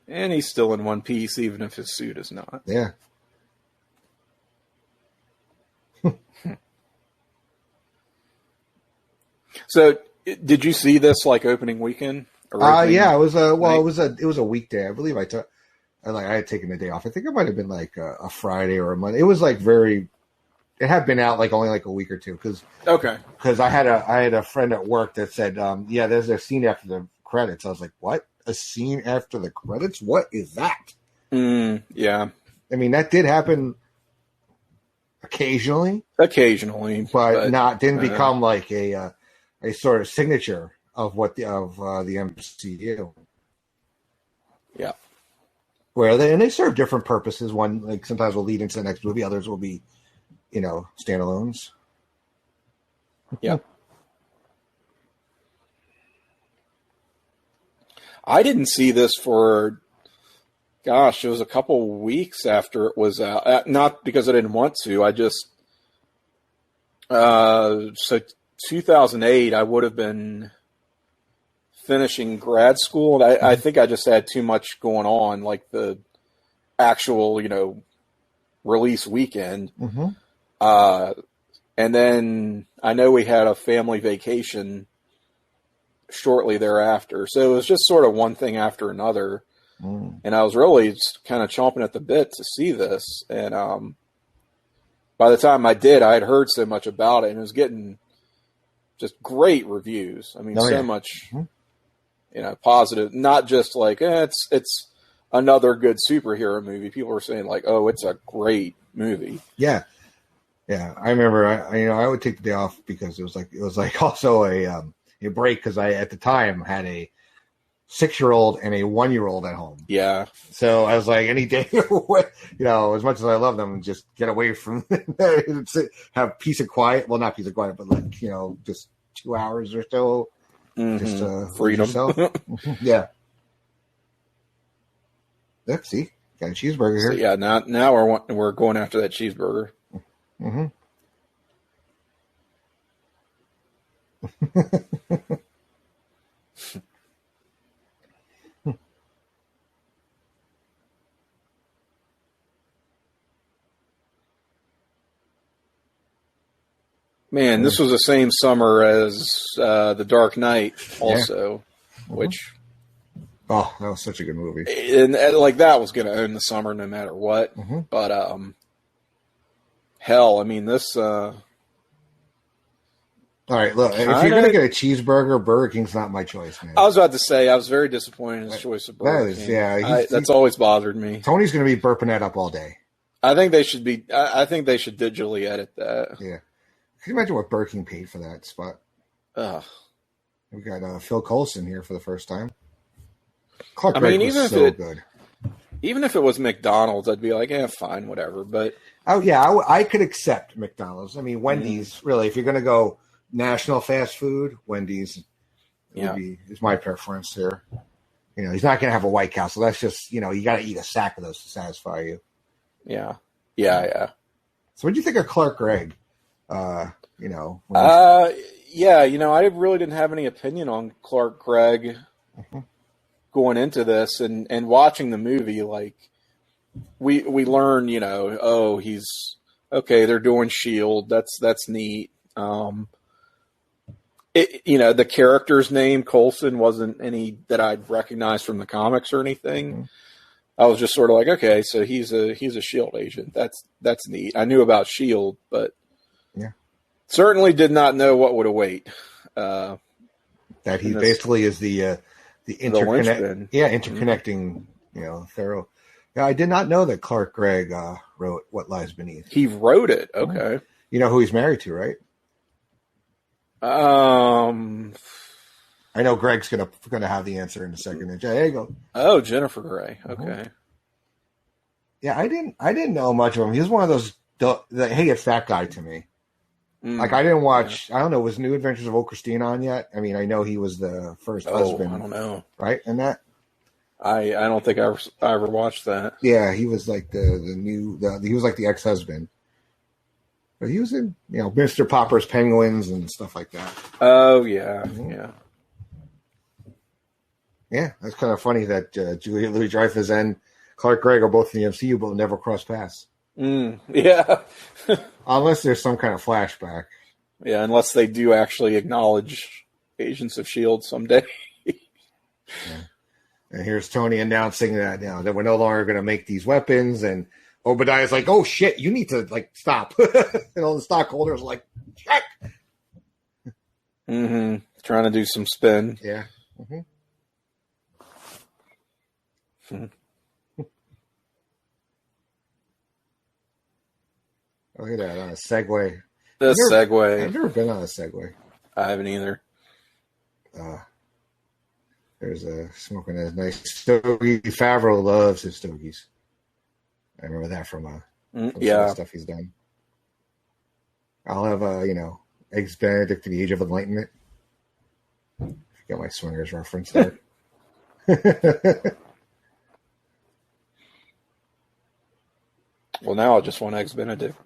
And he's still in one piece, even if his suit is not. Yeah. So, did you see this opening weekend? Yeah, it was it was a weekday. I believe I had taken the day off. I think it might have been a Friday or a Monday. It was it had been out only a week or two because I had a friend at work that said there's a scene after the credits. I was like, what? A scene after the credits? What is that? Yeah. I mean, that did happen occasionally, but not didn't become like a sort of signature of the MCU. Yeah. Where they serve different purposes. One, like, sometimes will lead into the next movie. Others will be, standalones. Yeah. I didn't see this for, gosh, it was a couple weeks after it was out. Not because I didn't want to. I just, so 2008, I would have been finishing grad school. And I think I just had too much going on, like the actual, release weekend. Mm-hmm. And then I know we had a family vacation shortly thereafter. So it was just sort of one thing after another. And I was really just kind of chomping at the bit to see this. And by the time I did, I had heard so much about it, and it was getting just great reviews. I mean, much, positive, not just like, it's another good superhero movie. People were saying like, oh, it's a great movie. Yeah. Yeah. I remember, I would take the day off because it was like also a break, because I, at the time, had a 6-year-old and a 1-year-old at home. Yeah. So I was like, any day, as much as I love them, just get away from have peace and quiet. Well, not peace and quiet, but like, just 2 hours or so. Just freedom. Yeah. Let's see. Got a cheeseburger here. So, yeah. Now we're going after that cheeseburger. Mm-hmm. Man, this was the same summer as The Dark Knight also, which... Oh, that was such a good movie. And like, that was going to own the summer no matter what. Mm-hmm. But, hell, I mean, this... All right, look, if you're going to get a cheeseburger, Burger King's not my choice, man. I was about to say, I was very disappointed in his choice of Burger King. Yeah. That's always bothered me. Tony's going to be burping that up all day. I think they should digitally edit that. Yeah. Can you imagine what Burger King paid for that spot? Ugh. We got Phil Coulson here for the first time. Clark Gregg was good. Even if it was McDonald's, I'd be like, fine, whatever. But I could accept McDonald's. I mean, Wendy's, really, if you're going to go national fast food, Wendy's is my preference here. He's not going to have a White Castle. That's just, you got to eat a sack of those to satisfy you. Yeah. So what do you think of Clark Gregg? I really didn't have any opinion on Clark Gregg going into this, and watching the movie. Like, we learn, he's okay. They're doing S.H.I.E.L.D. That's neat. The character's name Coulson wasn't any that I'd recognize from the comics or anything. Mm-hmm. I was just sort of like, okay, so he's a S.H.I.E.L.D. agent. That's neat. I knew about S.H.I.E.L.D., but certainly did not know what would await. That he basically is the interconnecting, thorough. Yeah, I did not know that Clark Gregg wrote What Lies Beneath. He wrote it. Okay. You know who he's married to, right? I know Greg's gonna have the answer in a second. There you go. Oh, Jennifer Grey. Okay. Yeah, I didn't know much of him. He was one of those it's that guy to me. Like, I didn't watch. I don't know. Was New Adventures of Old Christine on yet? I mean, I know he was the first husband. I don't know. Right, and that. I don't think I ever watched that. Yeah, he was like he was like the ex-husband. But he was in, Mr. Popper's Penguins and stuff like that. Oh, yeah. Mm-hmm. Yeah. Yeah, that's kind of funny that Julia Louis-Dreyfus and Clark Gregg are both in the MCU, but never cross paths. Yeah. Unless there's some kind of flashback. Yeah, unless they do actually acknowledge Agents of S.H.I.E.L.D. someday. Yeah. And here's Tony announcing that that we're no longer going to make these weapons, and Obadiah's like, "Oh shit, you need to stop." And all the stockholders are like, "Check." Trying to do some spin. Yeah. Look at that on a Segway. The Segway. I've never been on a Segway. I haven't either. There's smoking a nice stogie. Favreau loves his stogies. I remember that from some of the stuff he's done. I'll have Eggs Benedict to the Age of Enlightenment. If you get my Swingers reference there. Well, now I just want Eggs Benedict.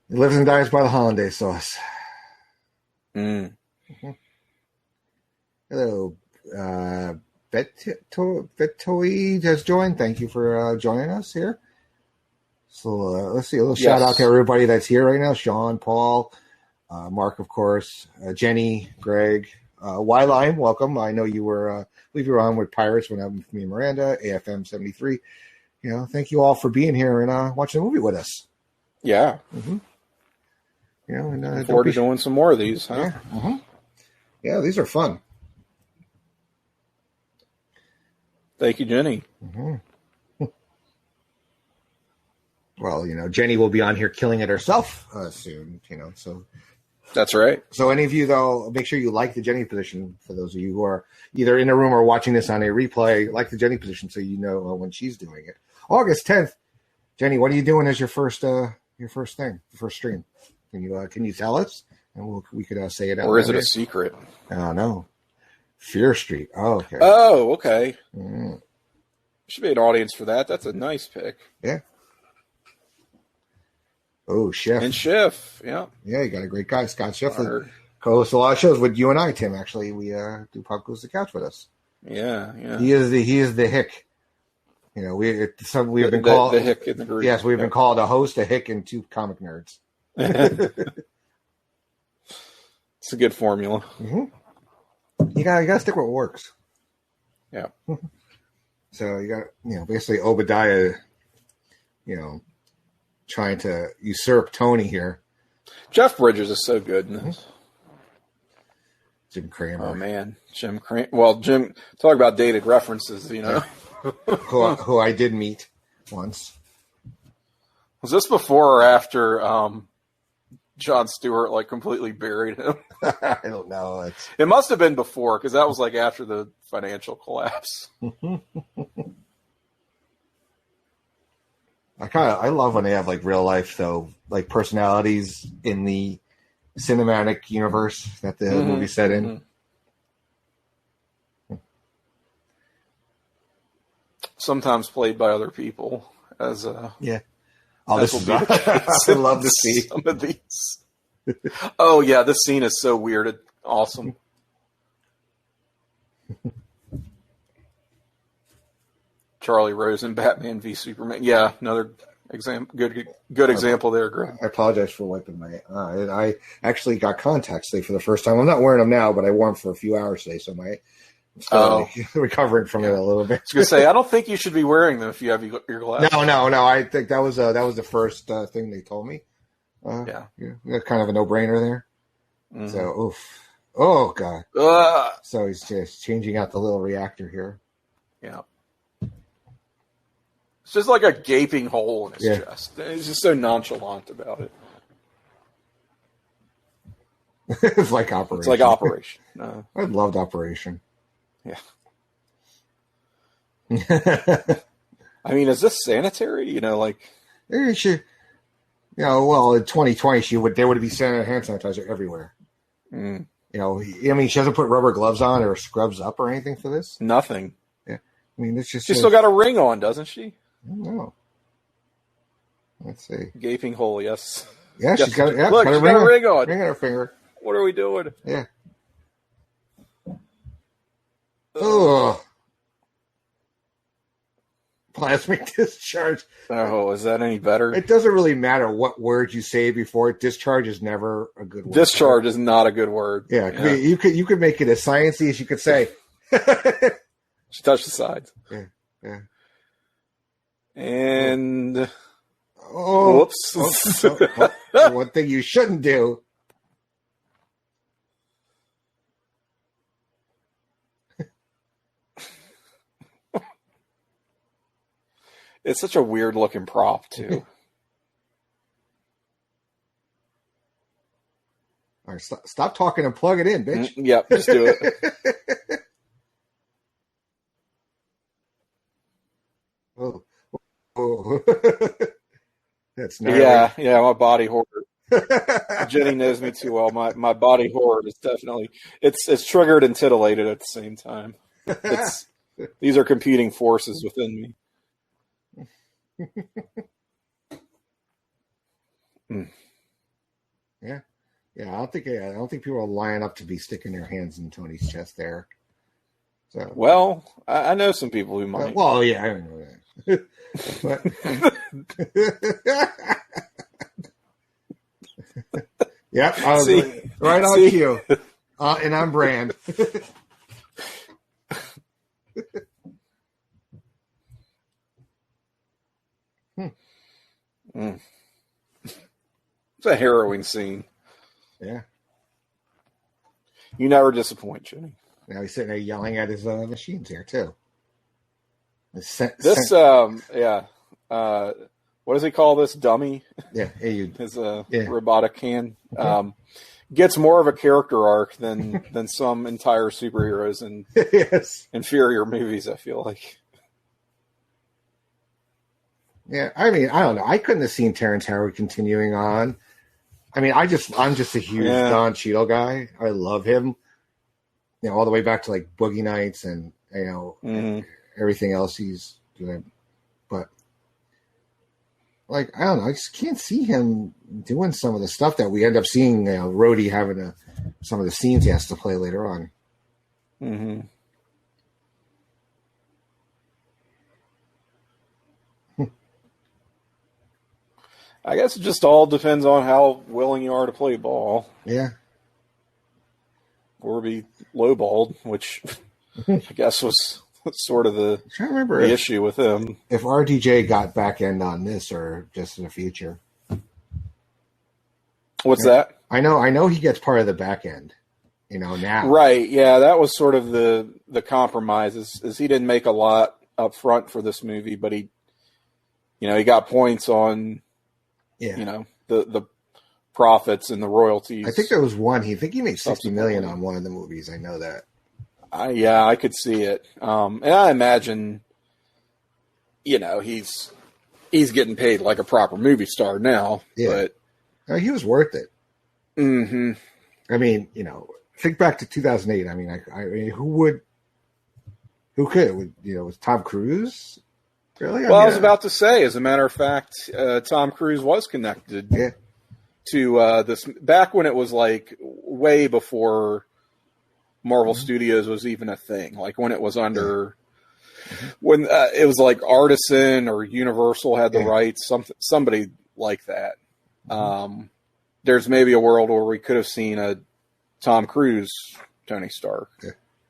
He lives and dies by the hollandaise sauce. Mm-hmm. Hello, Betoid has joined. Thank you for joining us here. So let's see, a little shout out to everybody that's here right now. Sean, Paul, Mark, of course, Jenny, Greg, Y-Line, welcome. I know you were, I believe you were on with Pirates when I'm with me and Miranda, AFM 73. Thank you all for being here and watching the movie with us. Yeah. Mm-hmm. And looking forward to doing some more of these, huh? Yeah, yeah, these are fun. Thank you, Jenny. Mm-hmm. Well, Jenny will be on here killing it herself soon, so. That's right. So any of you, though, make sure you like the Jenny position. For those of you who are either in the room or watching this on a replay, like the Jenny position so you know when she's doing it. August 10th. Jenny, what are you doing as your first stream? Can you tell us? And we could say it out. Or is it a secret? I don't know. Fear Street. Oh, okay. Oh, okay. Mm. Should be an audience for that. That's a nice pick. Yeah. Oh, Schiff. And Schiff, yeah. Yeah, you got a great guy, Scott Schiff. Co-hosts a lot of shows with you and I, Tim. Actually, we do Pop Goes the Couch with us. Yeah. He is the hick. We have been called the hick in the group. Yes, we've been called a host, a hick, and two comic nerds. It's a good formula. Mm-hmm. You gotta stick with what works. Yeah. So you got basically Obadiah, trying to usurp Tony here. Jeff Bridges is so good in this. Jim Cramer. Oh man, Jim Cramer. Well, Jim, talk about dated references. Who I did meet once. Was this before or after Jon Stewart completely buried him? I don't know. It must have been before because that was after the financial collapse. I love when they have real life though, personalities in the cinematic universe that the movie set in. Mm-hmm. Sometimes played by other people as yeah. Oh, this will be the case. I love to see some of these. Oh yeah, this scene is so weird. It's awesome. Charlie Rose and Batman v Superman. Yeah, another example. Good example there, Greg. I apologize for wiping my eye. I actually got contacts today for the first time. I'm not wearing them now, but I wore them for a few hours today, so I'm still recovering from it a little bit. I was going to say, I don't think you should be wearing them if you have your glasses. No. I think that was the first thing they told me. Yeah, kind of a no-brainer there. Mm-hmm. So, oof. Oh, God. So he's just changing out the little reactor here. Yeah. It's just like a gaping hole in his chest. He's just so nonchalant about it. It's like Operation. It's like Operation. I loved Operation. Yeah. I mean, is this sanitary? She should. Well, in 2020, there would be hand sanitizer everywhere. Mm. She hasn't put rubber gloves on or scrubs up or anything for this. Nothing. Yeah, it's just. She's still got a ring on, doesn't she? I don't know. Let's see. Gaping hole, yes. Yeah, she's got. Yeah, look, she's got a ring on. Ring on her finger. What are we doing? Yeah. Oh. Plasmic discharge. Oh, is that any better? It doesn't really matter what word you say before. Discharge is never a good word. Discharge is not a good word. Yeah. You could make it as sciencey as you could say. She touched the sides. Yeah. And whoops. One thing you shouldn't do. It's such a weird looking prop too. right, stop talking and plug it in, bitch. Yep, just do it. Oh. That's gnarly. Yeah, my body horror. Jenny knows me too well. My body horror is definitely it's triggered and titillated at the same time. These are competing forces within me. Yeah. I don't think people are lining up to be sticking their hands in Tony's chest there. So, well, I know some people who might. Well, yeah, I don't know that. But, yep, I was right on cue, and on brand. It's a harrowing scene. Yeah. You never disappoint, Jenny. Now he's sitting there yelling at his machines here too. What does he call this dummy? Yeah, his robotic hand. Gets more of a character arc than some entire superheroes in inferior movies, I feel like. Yeah, I mean, I don't know. I couldn't have seen Terrence Howard continuing on. I mean, I'm just a huge Don Cheadle guy. I love him. You know, all the way back to like Boogie Nights and everything else he's doing. But like, I don't know, I just can't see him doing some of the stuff that we end up seeing. Rhodey having some of the scenes he has to play later on. Mm-hmm. I guess it just all depends on how willing you are to play ball. Yeah. Or be lowballed, which I guess was sort of the issue with him. If RDJ got back end on this or just in the future. What's that? I know he gets part of the back end, now. Right, yeah, that was sort of the compromise is he didn't make a lot up front for this movie, but he got points on the profits and the royalties. I think there was one. I think he made $60 million on one of the movies. I know that. I could see it. And I imagine, he's getting paid like a proper movie star now. Yeah. But he was worth it. Mm-hmm. I mean, think back to 2008. I mean, who could? Was Tom Cruise? Really? Well, I was about to say, as a matter of fact, Tom Cruise was connected to this back when it was like way before Marvel Studios was even a thing. Like when it was under, when it was like Artisan or Universal had the rights, somebody like that. There's maybe a world where we could have seen a Tom Cruise Tony Stark. Yeah.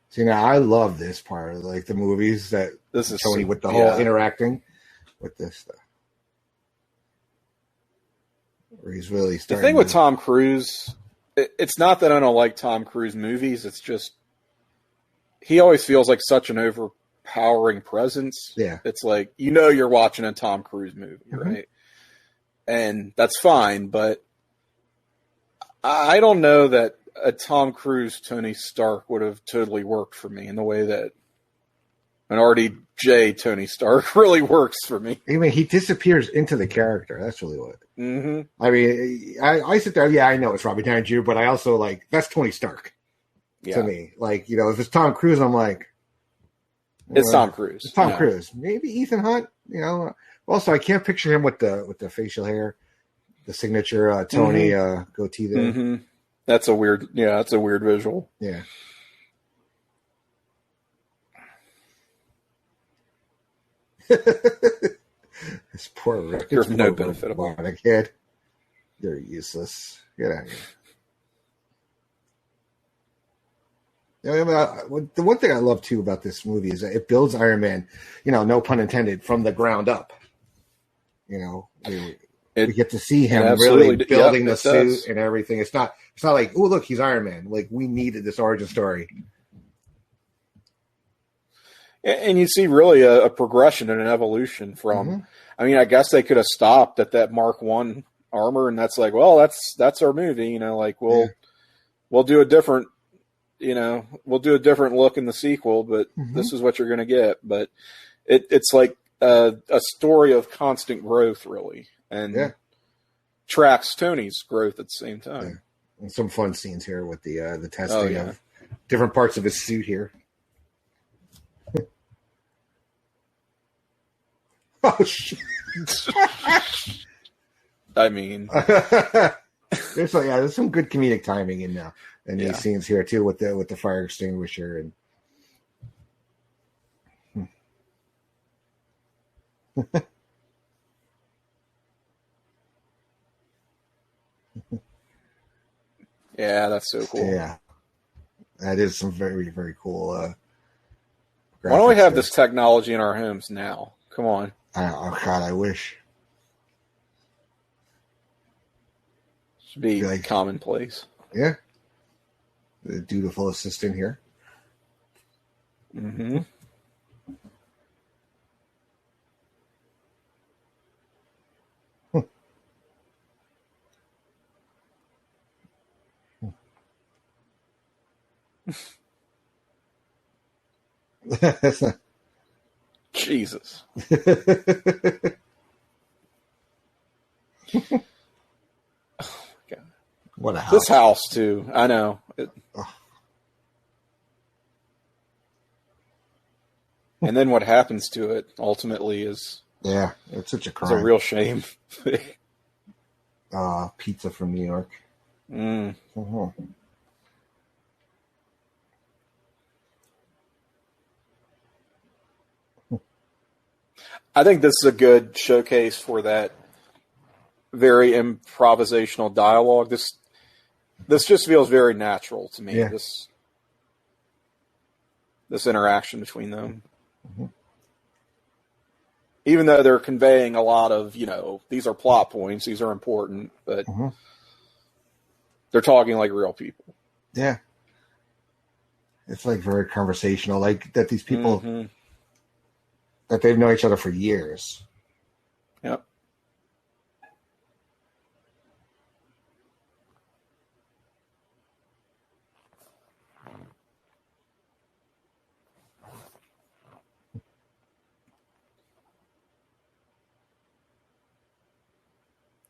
See, now I love this part of like the movies that this is Tony with the whole interacting with this stuff. Where he's really starting. The thing with Tom Cruise, it's not that I don't like Tom Cruise movies. It's just he always feels like such an overpowering presence. Yeah, it's like you're watching a Tom Cruise movie, right? And that's fine, but I don't know that a Tom Cruise Tony Stark would have totally worked for me in the way that an RDJ Tony Stark really works for me. I mean, he disappears into the character. That's really what. Mm-hmm. I mean, I sit there. Yeah, I know it's Robert Downey Jr., but I also that's Tony Stark to me. Like, if it's Tom Cruise, I'm like, it's Tom Cruise. It's Tom Cruise. Maybe Ethan Hunt. Also, I can't picture him with the facial hair, the signature Tony goatee there. Mm-hmm. That's a weird. Yeah, that's a weird visual. Yeah. This poor Rick. You're no benefit of a kid. You're useless. Get out of here. The one thing I love too about this movie is that it builds Iron Man, no pun intended, from the ground up. We get to see him really building the suit and everything. It's not like, oh look, he's Iron Man. Like we needed this origin story. And you see really a progression and an evolution from. I mean, I guess they could have stopped at that Mark I armor, and that's like, well, that's our movie. we'll do a different, we'll do a different look in the sequel, but this is what you're going to get. But it's like a story of constant growth, really, and tracks Tony's growth at the same time. Yeah. And some fun scenes here with the testing of different parts of his suit here. Oh shit! I mean, there's some good comedic timing in these scenes here too, with the fire extinguisher and. Yeah, that's so cool. Yeah, that is some very, very cool. Why don't we have this technology in our homes now? Come on. Oh God, I wish. Should be like commonplace. Yeah. The dutiful assistant here. Mm-hmm. Jesus. Oh my God. What a house. This house too. I know. And then what happens to it ultimately is it's such a crime. It's a real shame. Pizza from New York. Mm. Mm-hmm. I think this is a good showcase for that very improvisational dialogue. This just feels very natural to me. Yeah. This interaction between them. Mm-hmm. Even though they're conveying a lot of, these are plot points, these are important, but they're talking like real people. Yeah. It's like very conversational, like that these people, that they've known each other for years. Yep.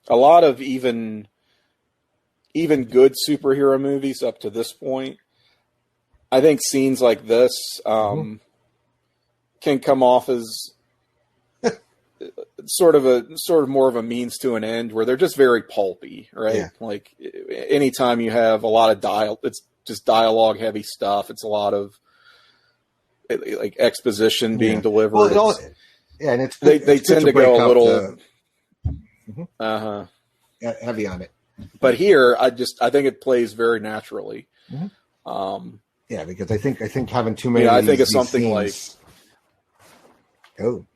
A lot of even good superhero movies up to this point, I think scenes like this can come off as sort of more of a means to an end, where they're just very pulpy, right? Yeah. Like anytime you have a lot of it's just dialogue heavy stuff. It's a lot of like exposition being delivered. Well, and they tend to go a little. Heavy on it. But here, I think it plays very naturally. Because I think having too many. I think it's something scenes, well,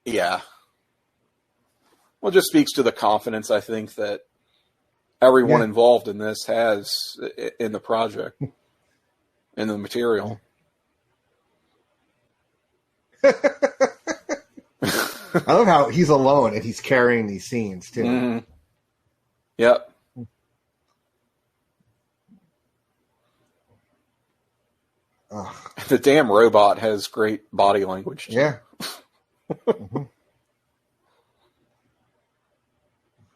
it just speaks to the confidence I think that everyone involved in this has in the project, in the material. I love how he's alone and he's carrying these scenes too. Mm-hmm. Yep. The damn robot has great body language too. Yeah. It's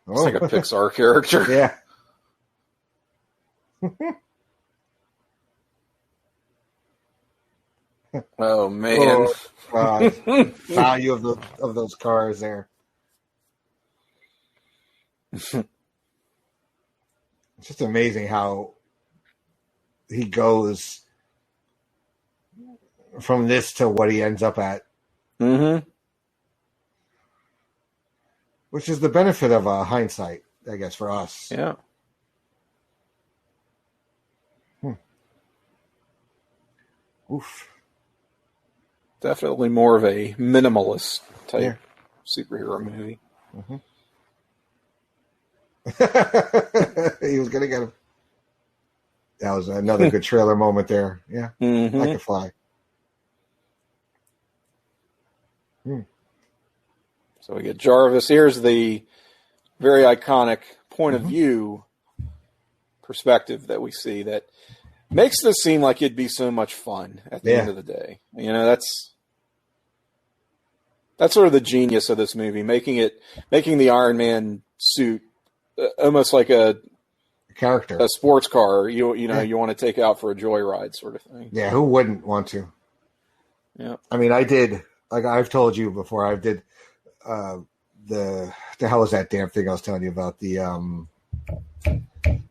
like a Pixar character. Yeah. Oh man. Value of those cars there. It's just amazing how he goes from this to what he ends up at. Mm-hmm. Which is the benefit of hindsight, I guess, for us. Yeah. Oof. Definitely more of a minimalist type superhero movie. He was going to get him. That was another good trailer moment there. Yeah. Like a fly. So we get Jarvis. Here's the very iconic point of view perspective that we see that makes this seem like it'd be so much fun at the end of the day. You know, that's sort of the genius of this movie, making the Iron Man suit almost like a character, a sports car. You want to take out for a joyride sort of thing. Yeah, who wouldn't want to? Yeah. I mean, I did, like I've told you before, I did the hell is that damn thing I was telling you about, the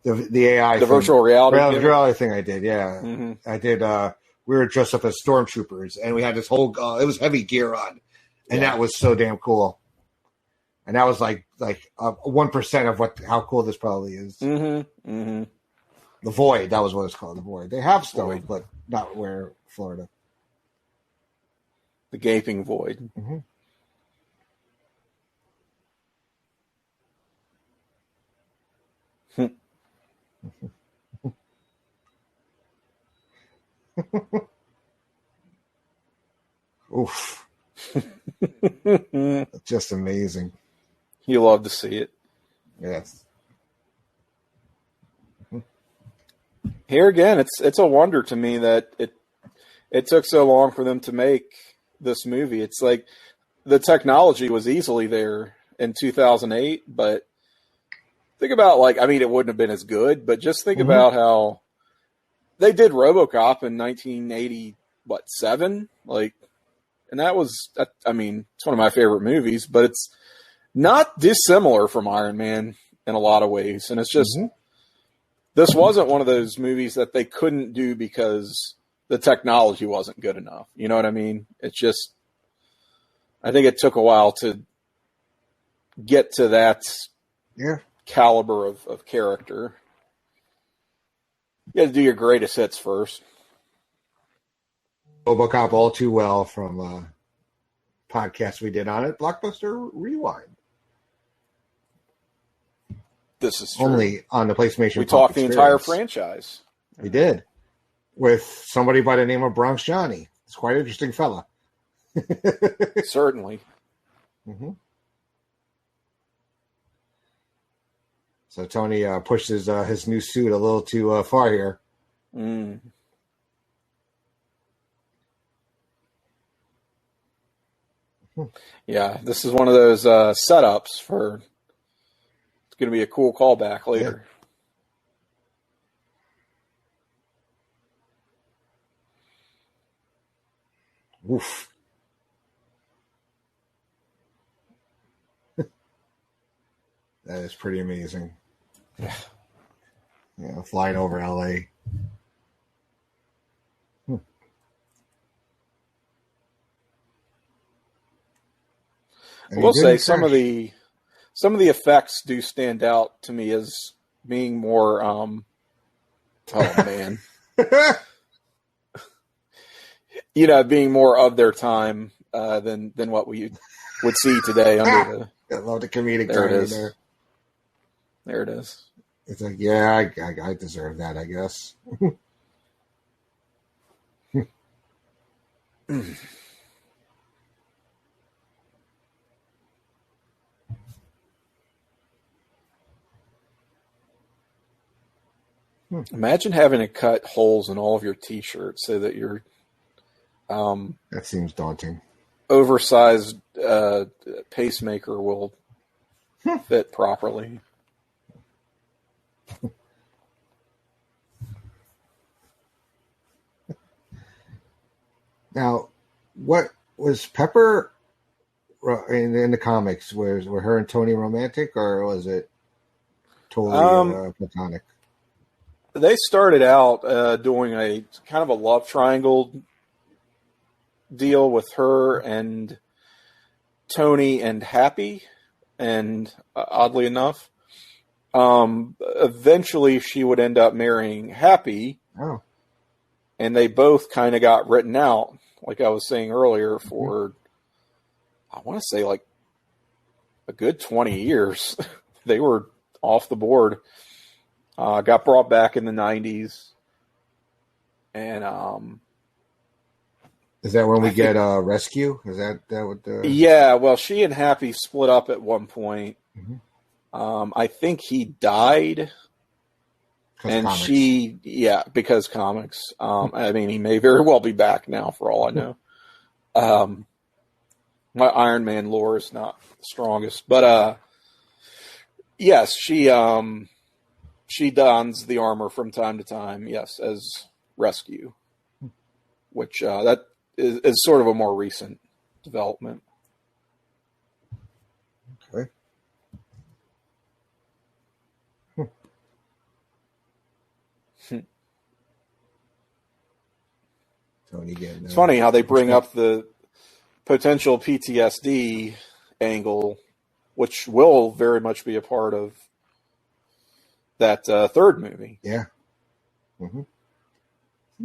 AI, the virtual reality thing I did. Yeah. Mm-hmm. I did. We were dressed up as stormtroopers, and we had this whole it was heavy gear on, and that was so damn cool. And that was like 1% of how cool this probably is. Mm-hmm. Mm-hmm. The Void, that was what it's called, the Void. They have stone, but not where Florida. The gaping void. Mm-hmm. Oof. Just amazing. You love to see it. Yes. Here again, it's a wonder to me that it took so long for them to make this movie. It's like the technology was easily there in 2008, but think about, like, I mean, it wouldn't have been as good, but just think about how they did RoboCop in 1987, like, and that was, I mean, it's one of my favorite movies, but it's not dissimilar from Iron Man in a lot of ways, and it's just this wasn't one of those movies that they couldn't do because the technology wasn't good enough. You know what I mean? It's just, I think it took a while to get to that caliber of character. You got to do your greatest hits first. RoboCop all too well from a podcast we did on it, Blockbuster Rewind. This is true. Only on the PlayStation. We talked the entire franchise. We did. With somebody by the name of Bronx Johnny. It's quite an interesting fella. Certainly. Mm-hmm. So Tony pushed his new suit a little too far here. Mm. Yeah, this is one of those setups for. It's going to be a cool callback later. Yeah. Oof. That is pretty amazing. Yeah, flying over LA. I will say some of the effects do stand out to me as being more oh man. Being more of their time than what we would see today under I love the comedic there it timing is. there. There it is. It's like, yeah, I deserve that, I guess. Imagine having to cut holes in all of your T-shirts so that your that seems daunting. Oversized pacemaker will fit properly. Now, what was Pepper in the comics? Were her and Tony romantic, or was it totally platonic? They started out doing a kind of a love triangle deal with her and Tony and Happy, and oddly enough, eventually she would end up marrying Happy. Oh. And they both kind of got written out, like I was saying earlier, for, I want to say, like a good 20 years. They were off the board. Got brought back in the 90s. And is that when we get Rescue? Is that what the... Yeah, well, she and Happy split up at one point. I think he died And comics. because comics. I mean, he may very well be back now for all I know. My Iron Man lore is not the strongest, but yes, she dons the armor from time to time, yes, as rescue, which that is sort of a more recent development. Okay. Tony again. It's funny how they bring up the potential PTSD angle, which will very much be a part of that third movie. Yeah. Mm-hmm.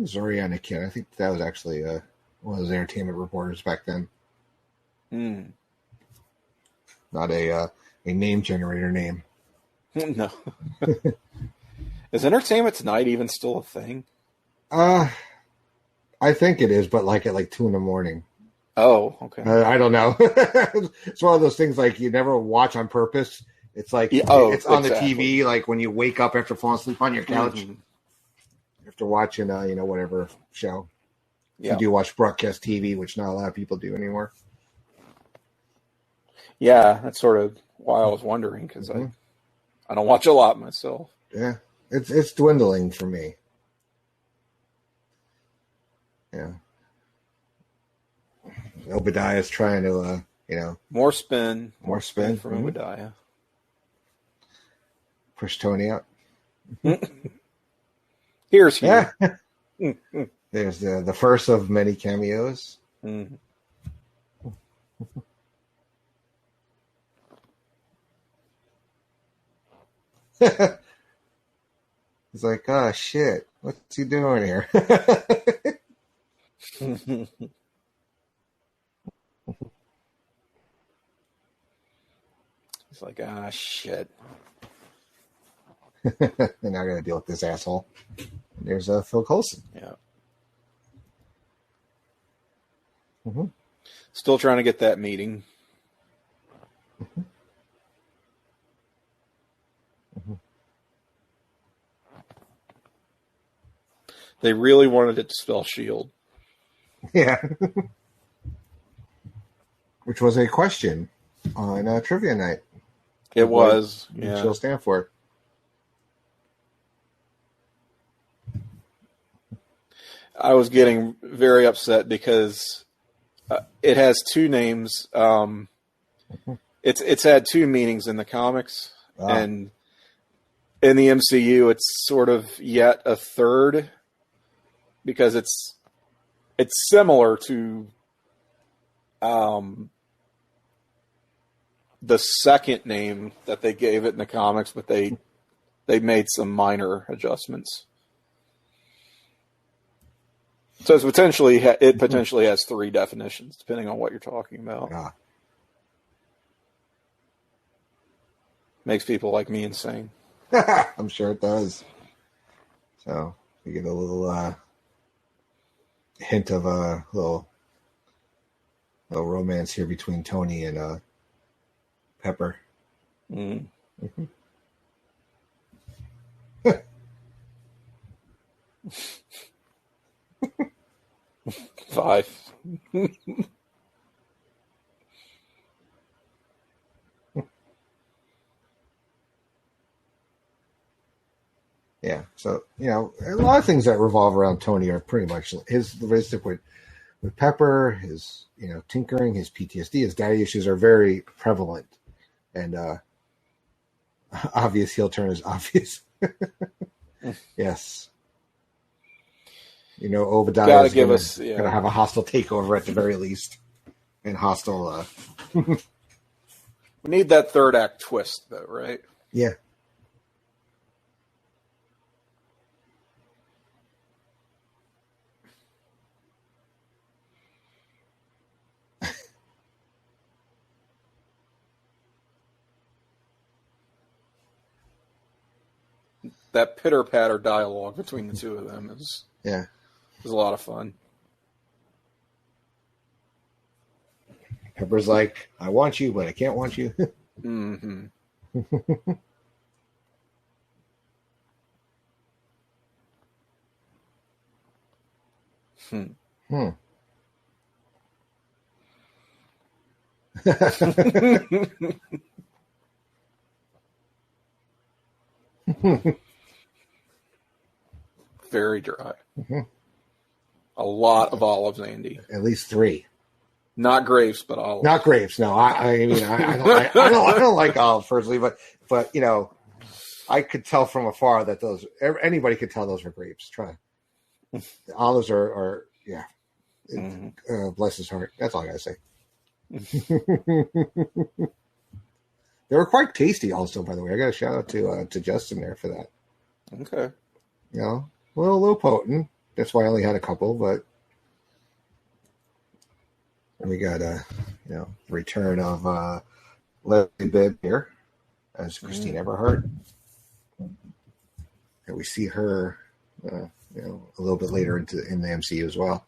Zoriana Kid. I think that was actually one of those entertainment reporters back then. Not a name generator name. No. Is Entertainment Tonight even still a thing? I think it is, but like at like 2 a.m. Oh, okay. I don't know. It's one of those things like you never watch on purpose. It's like it's on the TV, like when you wake up after falling asleep on your couch after watching whatever show. Yeah. You do watch broadcast TV, which not a lot of people do anymore. Yeah, that's sort of why I was wondering, because I don't watch a lot myself. Yeah, it's dwindling for me. Yeah. Obadiah's trying to, more spin from Obadiah. Push Tony up. Here's Hugh. Yeah. There's the first of many cameos. Mm-hmm. He's like, oh shit, what's he doing here? He's like, ah, shit. And now I got to deal with this asshole. And there's Phil Coulson. Yeah. Mm-hmm. Still trying to get that meeting. Mm-hmm. Mm-hmm. They really wanted it to spell shield. Yeah. Which was a question on trivia night. It was. Yeah. She'll stand for. I was getting very upset because it has two names. It's had two meanings in the comics, and in the MCU, it's sort of yet a third because it's similar to the second name that they gave it in the comics, but they made some minor adjustments. So it potentially has three definitions, depending on what you're talking about. Yeah. Makes people like me insane. I'm sure it does. So we get a little hint of a little romance here between Tony and Pepper. Mm. Mm-hmm. 5. Yeah, so a lot of things that revolve around Tony are pretty much his relationship with Pepper, his tinkering, his PTSD, his daddy issues are very prevalent, and obvious heel turn is obvious. Yes. Obadiah is going to have a hostile takeover at the very least. And hostile... We need that third act twist, though, right? Yeah. That pitter-patter dialogue between the two of them is a lot of fun. Pepper's like, I want you, but I can't want you. Mm-hmm. Hmm. Very dry. A lot of olives, Andy. At least 3. Not grapes, but olives. Not grapes. No, I mean, I don't like olives personally, but you know, I could tell from afar that anybody could tell those were grapes. Try. The olives are yeah. Bless his heart. That's all I gotta say. They were quite tasty, also. By the way, I got a shout out to Justin there for that. Okay. You know, a little potent. That's why I only had a couple, but we got return of Leslie Bibb here as Christine Everhart, and we see her, a little bit later in the MCU as well.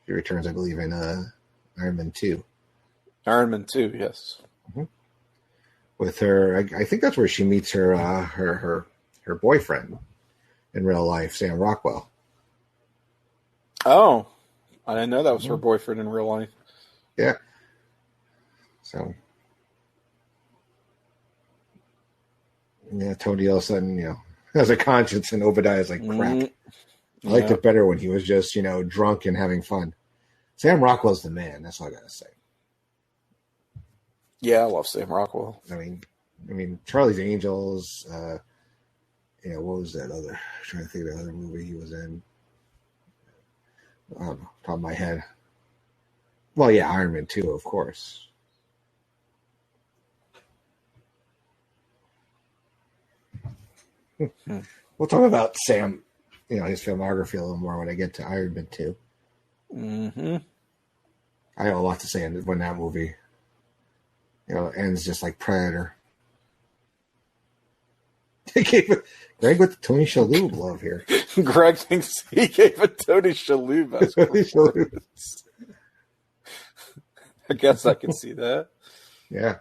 She returns, I believe, in Iron Man 2. Iron Man 2, yes. Mm-hmm. With her, I think that's where she meets her boyfriend in real life, Sam Rockwell. Oh, I didn't know that was her boyfriend in real life. Yeah. So, yeah, Tony all of a sudden, has a conscience, and Obadiah's like, crap. I liked it better when he was just, drunk and having fun. Sam Rockwell's the man. That's all I gotta say. Yeah, I love Sam Rockwell. I mean, Charlie's Angels. What was that other? I'm trying to think of the other movie he was in. I don't know, top of my head. Well, yeah, Iron Man 2, of course. We'll talk about Sam, his filmography a little more when I get to Iron Man 2. Mm-hmm. I have a lot to say when that movie, ends just like Predator. Greg with the Tony Shalhoub love here. Greg thinks he gave it Tony Shalhoub. I guess I can see that. Yeah.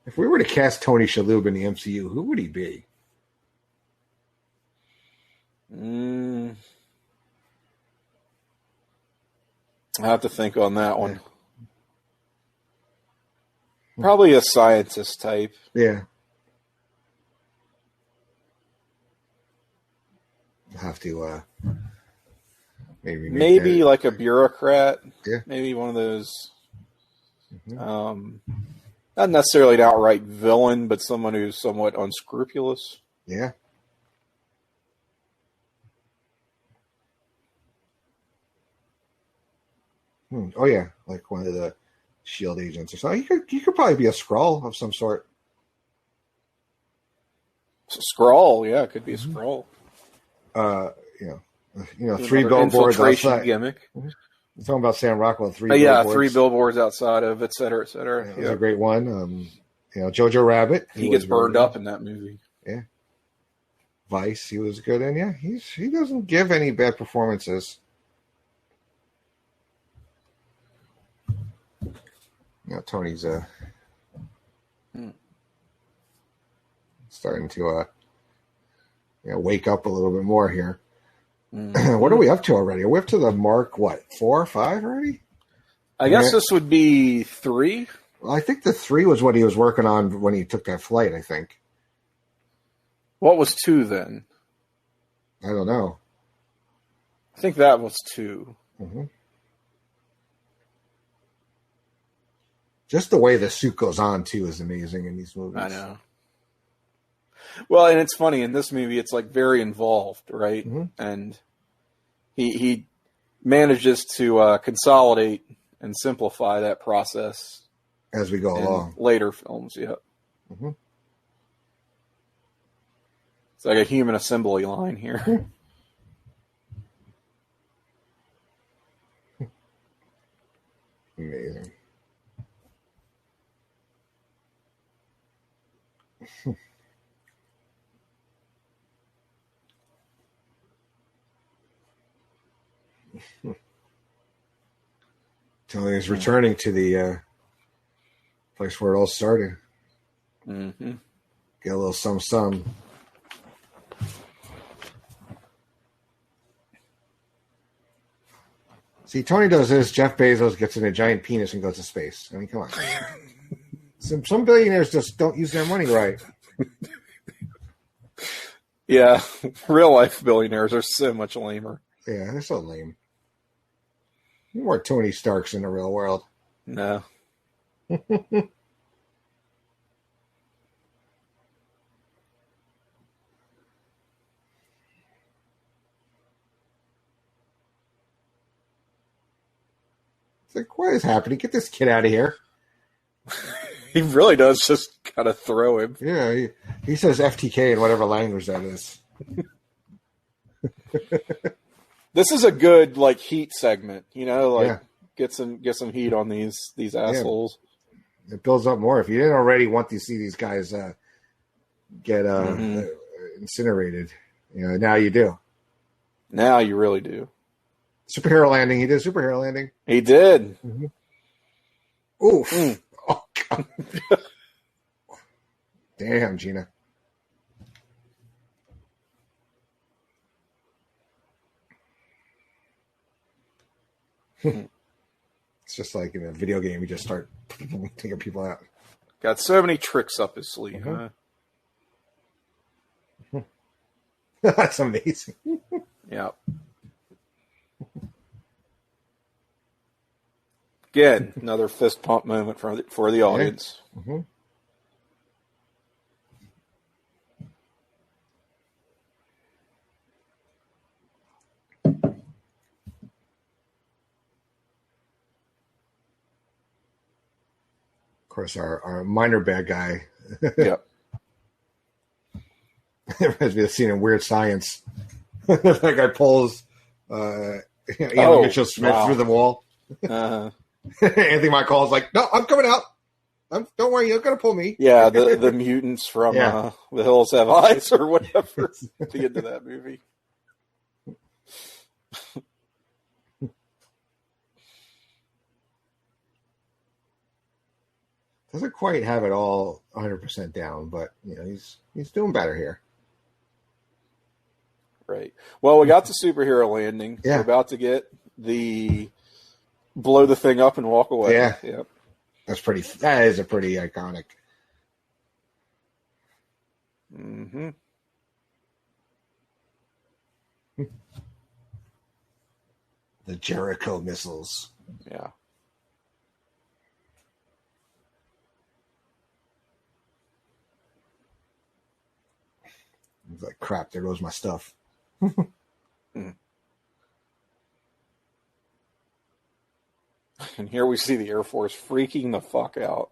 If we were to cast Tony Shalhoub in the MCU, who would he be? I have to think on that one. Probably a scientist type. Yeah. I'll have to maybe like a bureaucrat. Yeah. Maybe one of those. Not necessarily an outright villain, but someone who's somewhat unscrupulous. Yeah. Oh yeah, like one of the SHIELD agents or something. He could probably be a Skrull of some sort. Skrull, yeah, it could be a Skrull. 3 billboards outside. Gimmick. You're talking about Sam Rockwell. 3 billboards. 3 billboards outside of, et cetera, et cetera. It was a great one. Jojo Rabbit. He gets burned up in that movie. Yeah. Vice, he was good in. Yeah, he doesn't give any bad performances. Tony's starting to wake up a little bit more here. What are we up to already? Are we up to the mark, 4 or 5 already? I guess this would be 3. Well, I think the 3 was what he was working on when he took that flight, I think. What was 2 then? I don't know. I think that was 2. Mm-hmm. Just the way the suit goes on, too, is amazing in these movies. I know. Well, and it's funny, in this movie, it's like very involved, right? Mm-hmm. And he manages to consolidate and simplify that process as we go along. Later films, yeah. Mm-hmm. It's like a human assembly line here. Amazing. Tony is returning to the place where it all started. Mm-hmm. Get a little some. See, Tony does this. Jeff Bezos gets in a giant penis and goes to space. I mean, come on. Some billionaires just don't use their money right. Yeah, real life billionaires are so much lamer. Yeah, they're so lame. More Tony Starks in the real world. No. It's like, what is happening? Get this kid out of here. He really does just kind of throw him. Yeah, he says FTK in whatever language that is. This is a good like heat segment, get some heat on these assholes. Yeah. It builds up more. If you didn't already want to see these guys get incinerated, now you do. Now you really do. Superhero landing. He did superhero landing. He did. Mm-hmm. Oof. Mm. Oh, God. Damn, Gina. It's just like in a video game, you just start taking people out. Got so many tricks up his sleeve, huh? That's amazing. Yeah. Again, another fist pump moment for the audience. Yeah. Mm-hmm. Of course, our minor bad guy. Yep. It reminds me of the scene in Weird Science. That guy pulls Mitchell Smith through the wall. Anthony Michael is like, no, I'm coming out. Don't worry, you're going to pull me. Yeah, the mutants from The Hills Have Eyes or whatever. The end of that movie. Doesn't quite have it all 100% down, but he's doing better here. Right. Well, we got the superhero landing. Yeah. We're about to get the blow the thing up and walk away. Yeah. Yep. That is a pretty iconic. Mm-hmm. The Jericho missiles. Yeah. It's like, crap, there goes my stuff. And here we see the Air Force freaking the fuck out.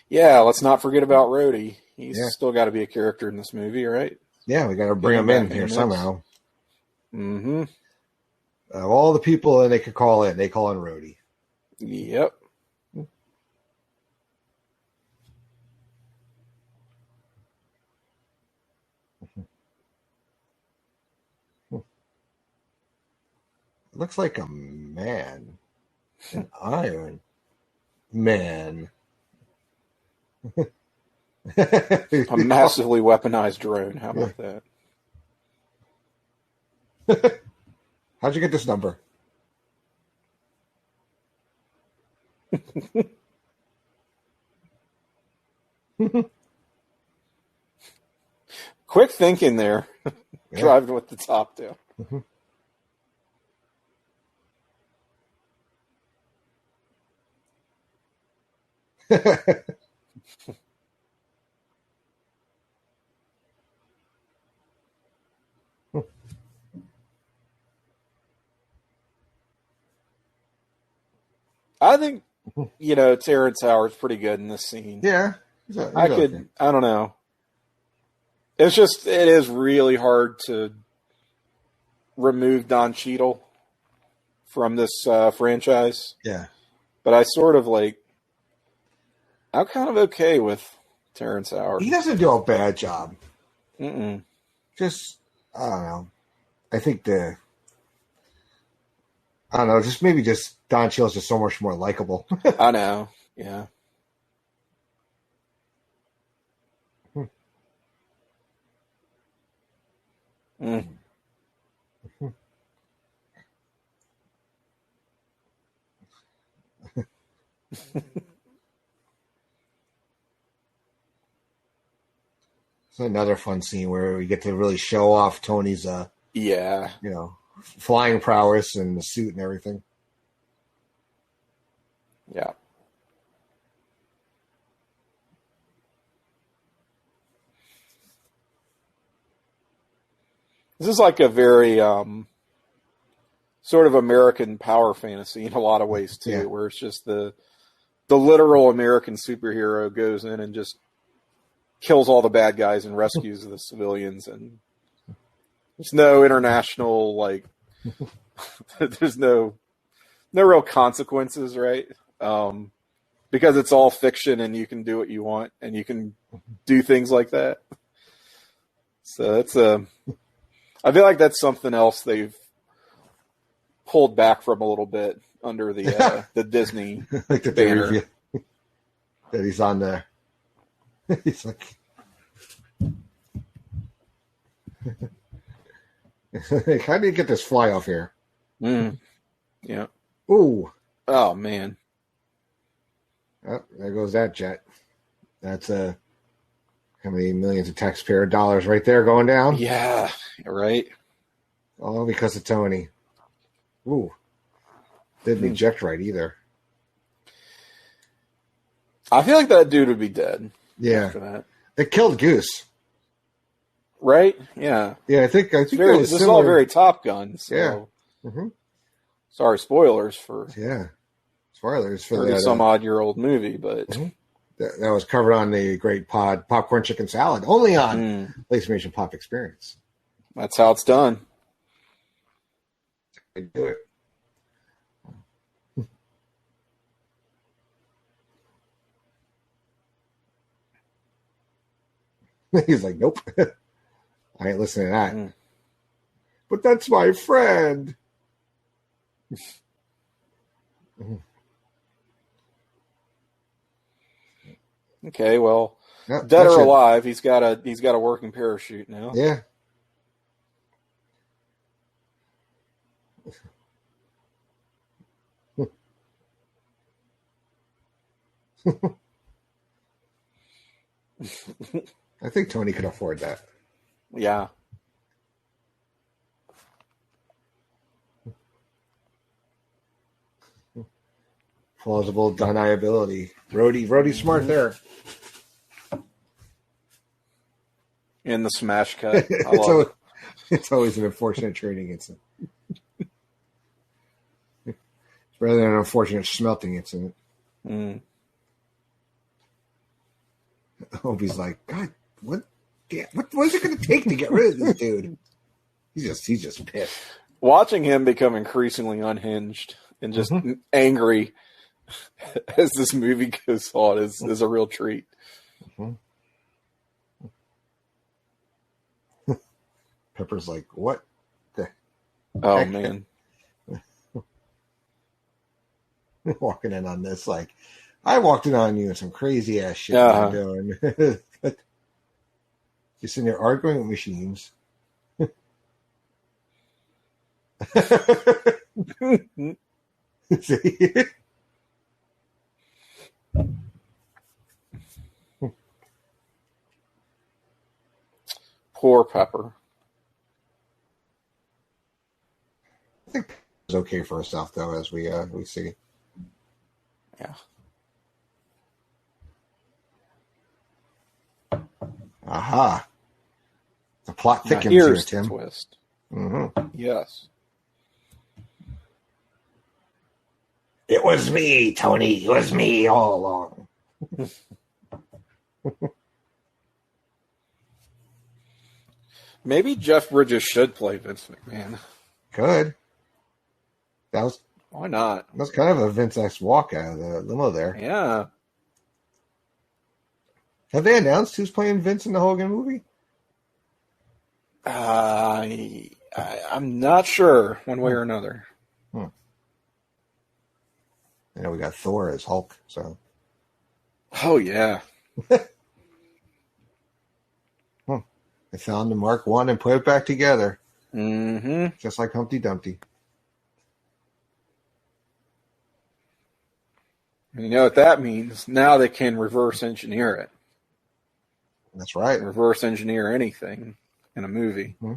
Yeah, let's not forget about Rhodey. He's still got to be a character in this movie, right? Yeah, we got to bring him in here somehow. Mm-hmm. Of all the people that they could call in, they call in Rhodey. Yep. It looks like a man. An Iron Man. A massively weaponized drone. How about that? How'd you get this number? Quick thinking there. Driving with the top down. I think, Terrence Howard's pretty good in this scene. Yeah. I don't know. It is really hard to remove Don Cheadle from this franchise. Yeah. But I'm kind of okay with Terrence Howard. He doesn't do a bad job. Mm-mm. Just, I don't know. I think I don't know, just Don Cheadle's just so much more likable. I know. Yeah. Mm. It's another fun scene where we get to really show off Tony's, Yeah. flying prowess and the suit and everything. Yeah. This is like a very sort of American power fantasy in a lot of ways too, Yeah. where it's just the literal American superhero goes in and just kills all the bad guys and rescues the civilians, and there's no international there's no real consequences, right? Because it's all fiction and you can do what you want and you can do things like that. So I feel like that's something else they've pulled back from a little bit under the Disney Like the banner. That he's on there. He's like, how do you get this fly off here? Mm. Yeah. Ooh. Oh man. Oh, there goes that jet. That's how many millions of taxpayer dollars right there going down? Yeah. Right. All because of Tony. Ooh. Didn't eject right either. I feel like that dude would be dead. Yeah. After that. It killed Goose. Right? Yeah. Yeah, I think This that was is all very Top Gun. So. Yeah. Mm-hmm. Sorry, spoilers for Spoilers for 30-some-odd-year-old movie, but that was covered on the great Popcorn Chicken Salad, only on Laceration Pop Experience. That's how it's done. They do it. He's like, nope. I ain't listening to that. But that's my friend. Okay, well, Yep, dead that's or it. alive, he's got a working parachute now. Yeah. I think Tony could afford that. Yeah. Plausible deniability. Rhodey smart there. In the smash cut. I love it. It's always an unfortunate trading incident. It's rather than an unfortunate smelting incident. Obi's like, God, what is it going to take to get rid of this dude? He's just pissed. Watching him become increasingly unhinged and just angry as this movie goes on is a real treat. Pepper's like, what the Oh, heck? man. Walking in on this, like, I walked in on you and some crazy ass shit you're doing. You're sitting there arguing with machines. See? Poor Pepper. I think it's okay for herself though, as we see. Yeah. Aha! The plot Now thickens here, here's the Tim. twist. Mm-hmm. Yes. It was me, Tony. It was me all along. Maybe Jeff Bridges should play Vince McMahon. Good. Why not? That was kind of a Vince-esque walk out of the limo there. Yeah. Have they announced who's playing Vince in the Hogan movie? I'm not sure one way or another. Hmm. You know, we got Thor as Hulk, so. Oh, yeah. They found the Mark I and put it back together. Mm-hmm. Just like Humpty Dumpty. And you know what that means? Now they can reverse engineer it. That's right. Reverse engineer anything in a movie. Mm-hmm.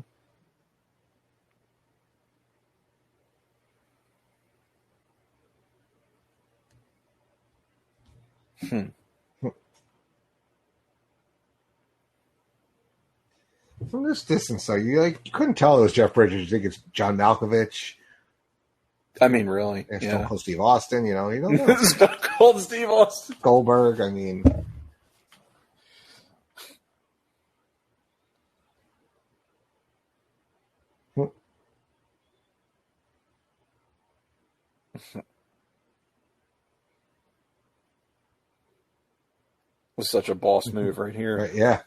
From this distance, though, you couldn't tell it was Jeff Bridges. You think it's John Malkovich? I mean, really? And Yeah. Stone Cold Steve Austin. You don't know. Stone Cold Steve Austin. Goldberg. I mean, Was such a boss move right here. right, yeah.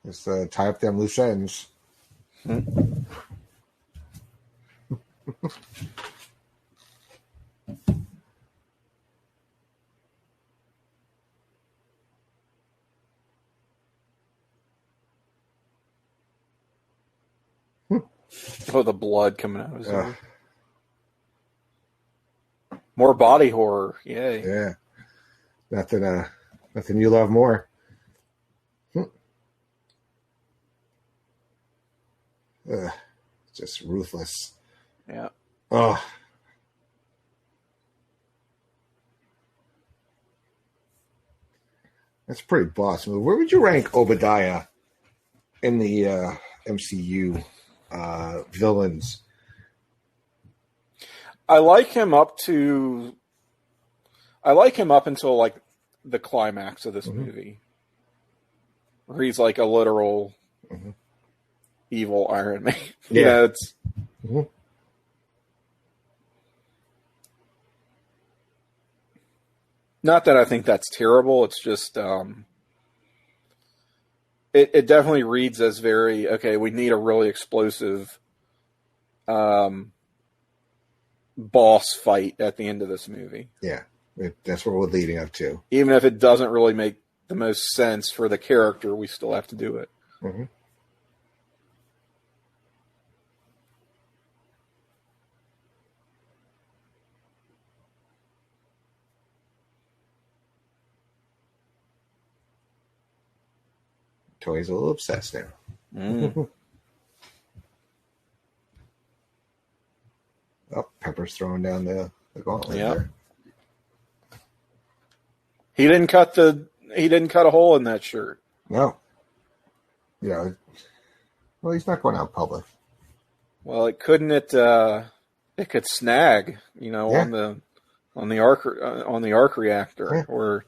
Just tie up them loose ends. Oh, the blood coming out of his ear. More body horror. Yay. Yeah. Nothing you love more. Just ruthless. Yeah. Oh. That's a pretty boss move. Where would you rank Obadiah in the MCU villains? I like him up until like the climax of this movie, where he's like a literal evil Iron Man. Yeah, it's not that I think that's terrible. It's just it definitely reads as very okay. We need a really explosive boss fight at the end of this movie. Yeah, that's what we're leading up to. Even if it doesn't really make the most sense for the character, we still have to do it. Mm-hmm. Toy's a little obsessed now. Oh, Pepper's throwing down the gauntlet there. He didn't cut a hole in that shirt. No. Yeah. Well, he's not going out public. Well, it could snag, on the arc reactor, or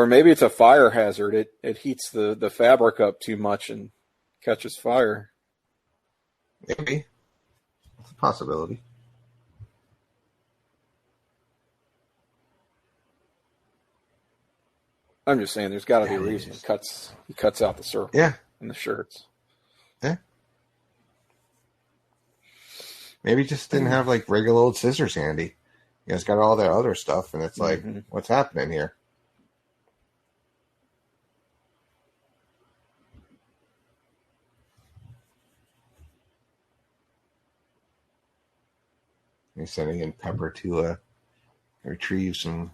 maybe it's a fire hazard. It heats the fabric up too much and catches fire. Maybe. It's a possibility. I'm just saying there's got to be a reason he cuts out the circle in the shirts. Yeah. Maybe he just didn't have like regular old scissors handy. He's got all that other stuff, and it's like, what's happening here? He's sending in Pepper to retrieve some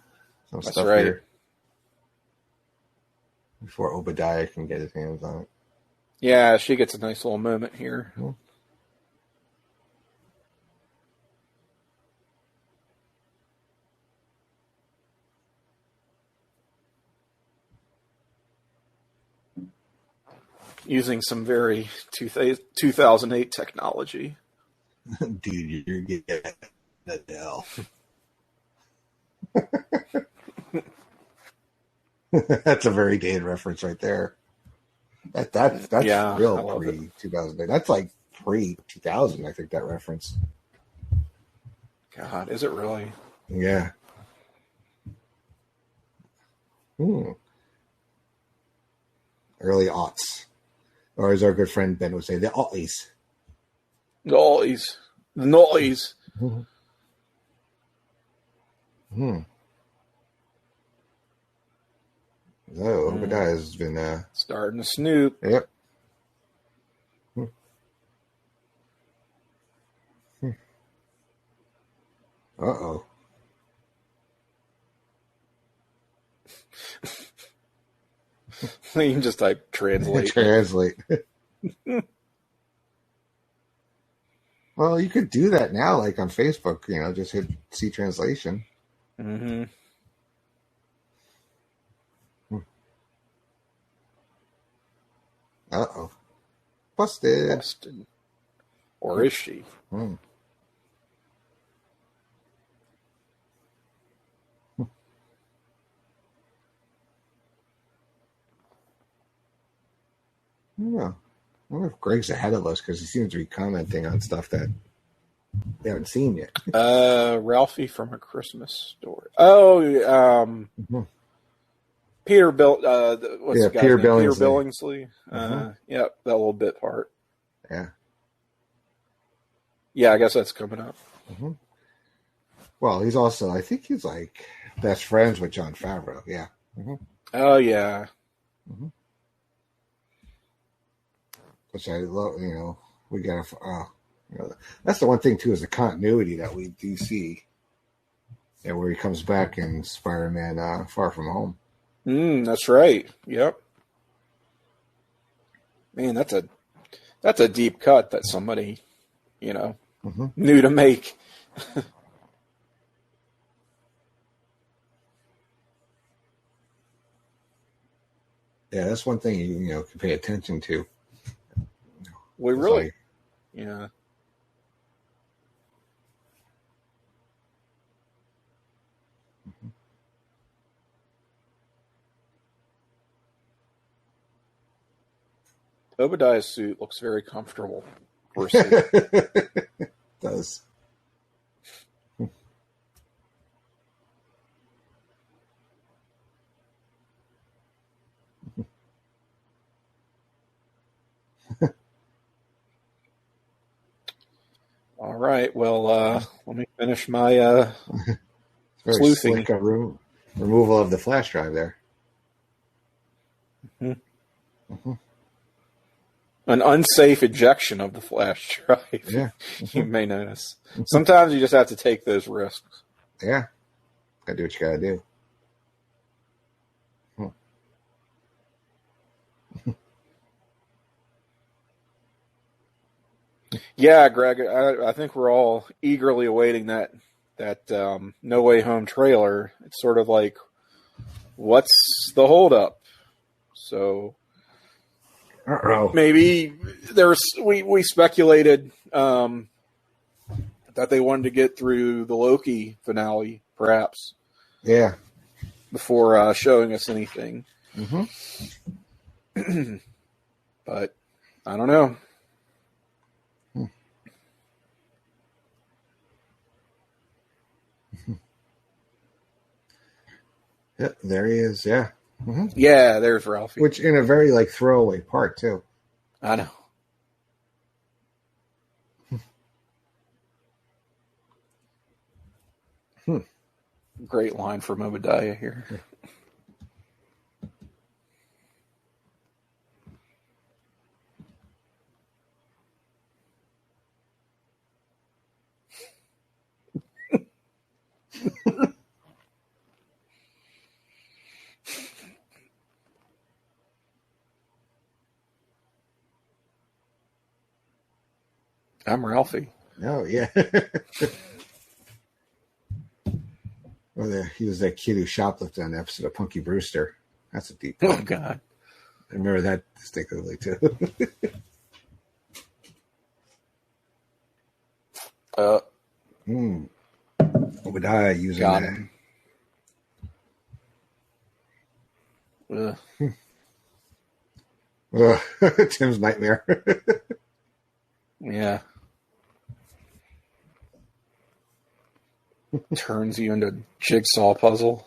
stuff here before Obadiah can get his hands on it. Yeah, she gets a nice little moment here. Mm-hmm. Using some very 2008 technology. Dude, you're getting Adele. That's a very dated reference right there. That's real pre-2008. That's like pre-2000, I think, that reference. God, is it really? Yeah. early aughts. Or as our good friend Ben would say, the aughties. The ollies. The nollies. So Obadiah has been starting to snoop. Yep. Uh-oh. You can just type translate. Translate. Well, you could do that now, like on Facebook, just hit see translation. Mm-hmm. Uh-oh. Busted. Busted. Or is she? Yeah. I wonder if Greg's ahead of us because he seems to be commenting on stuff that we haven't seen yet. Ralphie from A Christmas Story. Oh, Peter Peter Billingsley. Peter Billingsley. Yep, that little bit part. Yeah. Yeah, I guess that's coming up. Well, he's also, I think he's like best friends with Jon Favreau. Yeah. Oh, yeah. Which I love, we got to, that's the one thing too, is the continuity that we do see. And where he comes back in Spider-Man Far From Home. That's right. Yep. Man, that's a deep cut that somebody, knew to make. Yeah, that's one thing you can pay attention to. We really, yeah. Obadiah's suit looks very comfortable for a suit. It does. All right. Well, let me finish my sleuthing. Slick, removal of the flash drive there. An unsafe ejection of the flash drive. Yeah. You may notice. Sometimes you just have to take those risks. Yeah. Gotta do what you gotta do. Yeah, Greg, I think we're all eagerly awaiting that No Way Home trailer. It's sort of like, what's the holdup? So maybe we speculated that they wanted to get through the Loki finale, perhaps. Yeah. Before showing us anything. But I don't know. Yep, there he is. Yeah. Yeah, there's Ralphie. Which in a very throwaway part too. I know. Great line from Obadiah here. I'm Ralphie. Oh, yeah. Well, he was that kid who shoplifted on the episode of Punky Brewster. That's a deep cut. Oh, God. I remember that distinctly, too. Obadiah using got that. Tim's nightmare. Yeah. Turns you into a jigsaw puzzle.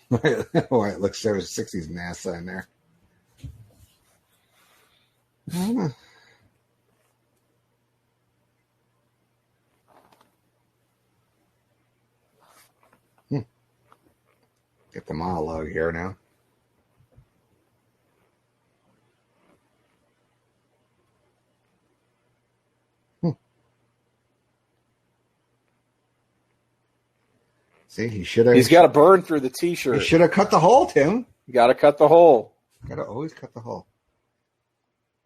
Oh, it looks there was 60s NASA in there. Get the monologue here now. See, he should have. He's got to burn through the T-shirt. He should have cut the hole, Tim. You got to cut the hole. Got to always cut the hole.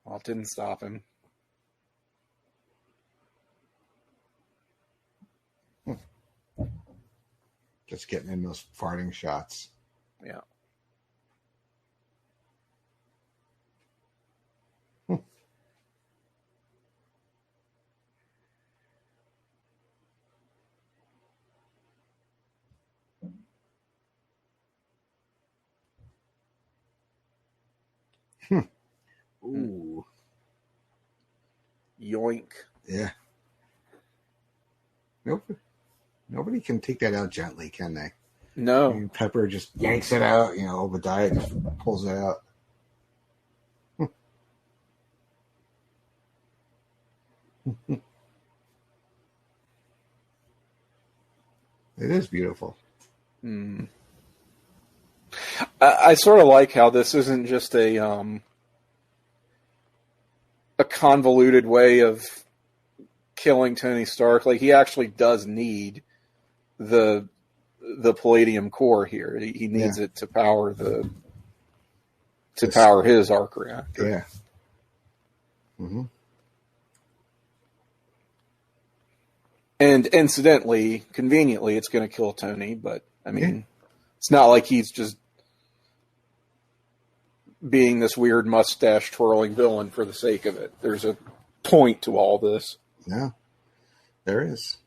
Well, it didn't stop him. Just getting in those farting shots. Yeah. Ooh. Yoink. Yeah. Nobody can take that out gently, can they? No. I mean, Pepper just yanks it out. Obadiah just pulls it out. It is beautiful. I sort of like how this isn't just a convoluted way of killing Tony Stark. Like, he actually does need the palladium core here. He needs it to power power his arc reactor. Yeah. Mm-hmm. And incidentally, conveniently, it's going to kill Tony. But I mean, it's not like he's just being this weird mustache twirling villain for the sake of it. There's a point to all this. Yeah, there is.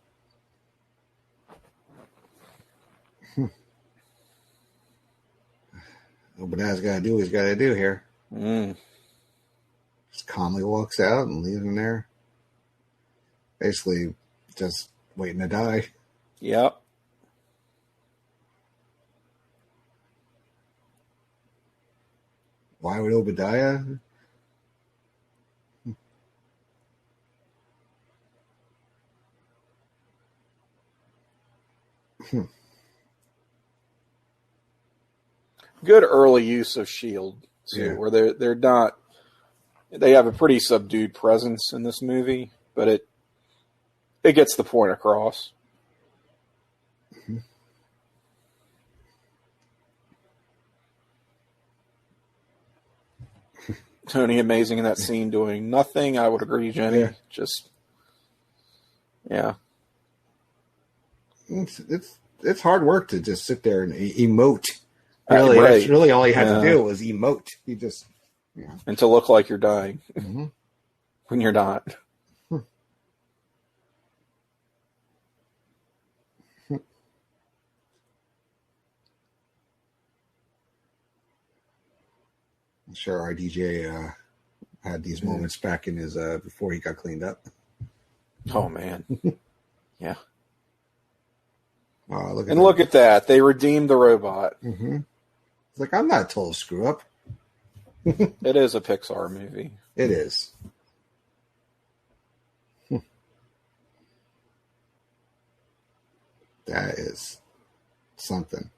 Obadiah's got to do what he's got to do here. Just calmly walks out and leaves him there. Basically, just waiting to die. Yep. Why would Obadiah? Good early use of S.H.I.E.L.D. too, where they're not. They have a pretty subdued presence in this movie, but it gets the point across. Tony amazing in that scene doing nothing. I would agree, Jenny. Yeah. Just It's hard work to just sit there and emote. Really, right. That's really all he had to do was emote. He just and to look like you're dying when you're not. I'm sure our DJ had these moments back in his before he got cleaned up. Oh man, yeah. Oh, look at that! They redeemed the robot. Mm-hmm. It's like, I'm not a total screw up. It is a Pixar movie. It is. That is something.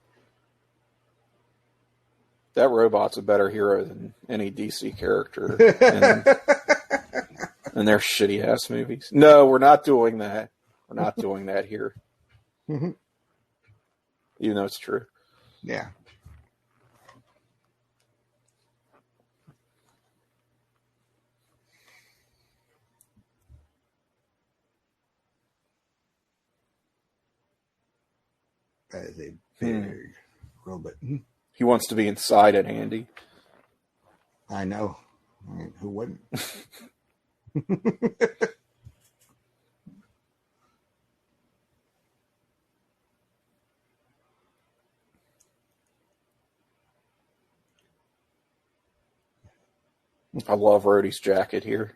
That robot's a better hero than any DC character in their shitty ass movies. No, we're not doing that. We're not doing that here. Mm-hmm. Even though it's true. Yeah. That is a big robot. He wants to be inside it, Andy. I know. I mean, who wouldn't? I love Rhodey's jacket here.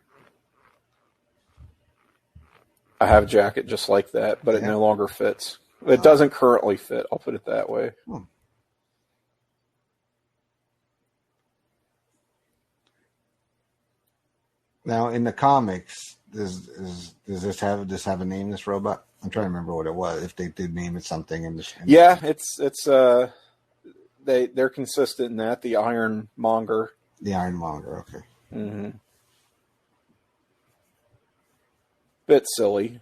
I have a jacket just like that, but it no longer fits. It doesn't currently fit, I'll put it that way. Now, in the comics, does this have a name? This robot? I'm trying to remember what it was. If they did name it something in the yeah, it's they're consistent in that the Ironmonger. The Ironmonger. Okay. Mm-hmm. Bit silly,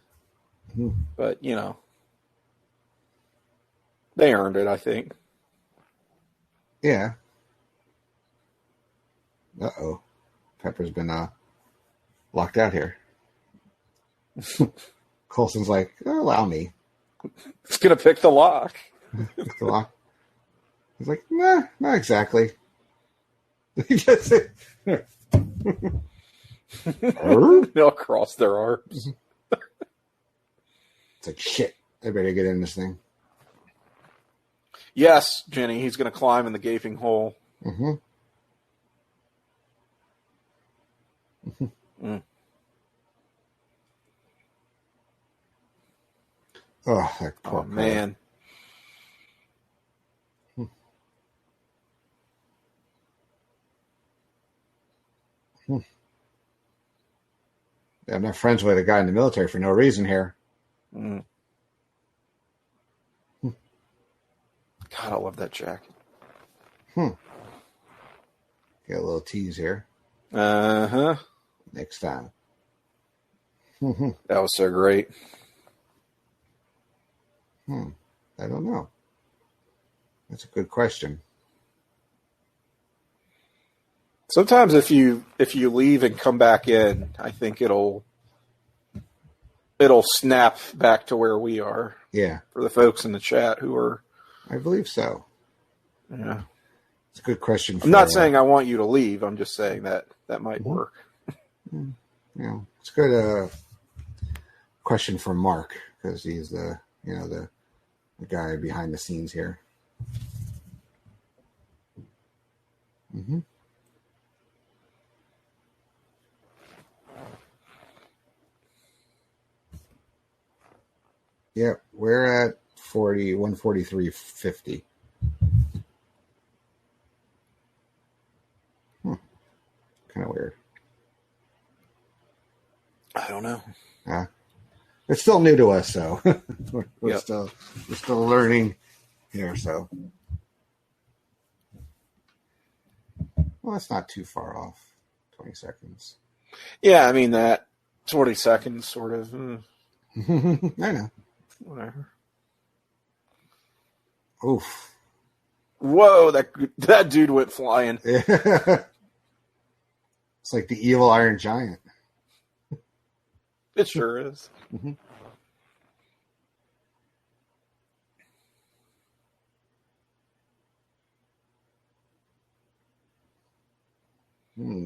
but you know, they earned it, I think. Yeah. Uh-oh. Pepper's been locked out here. Coulson's like, allow me. It's going to pick the lock. Pick the lock. He's like, nah, not exactly. They'll cross their arms. It's like, shit, I better get in this thing. Yes, Jenny, he's going to climb in the gaping hole. Mm-hmm. Mm. Oh, that poor man. I'm not friends with a guy in the military for no reason here. Mm. God, I love that jacket. Get a little tease here. Uh-huh. Next time. That was so great. I don't know. That's a good question. Sometimes if you leave and come back in, I think it'll snap back to where we are. Yeah. For the folks in the chat who are, I believe so. Yeah. It's a good question. I'm not saying I want you to leave. I'm just saying that might work. Yeah, it's a good question for Mark because he's the guy behind the scenes here. Mm-hmm. Yeah, we're at 143.50. Kind of weird. I don't know. It's still new to us, so we're still learning here. So, well, that's not too far off. 20 seconds. Yeah, I mean that 20 seconds, sort of. I know. Whatever. Oof. Whoa, that dude went flying. It's like the evil Iron Giant. It sure is. Mm-hmm.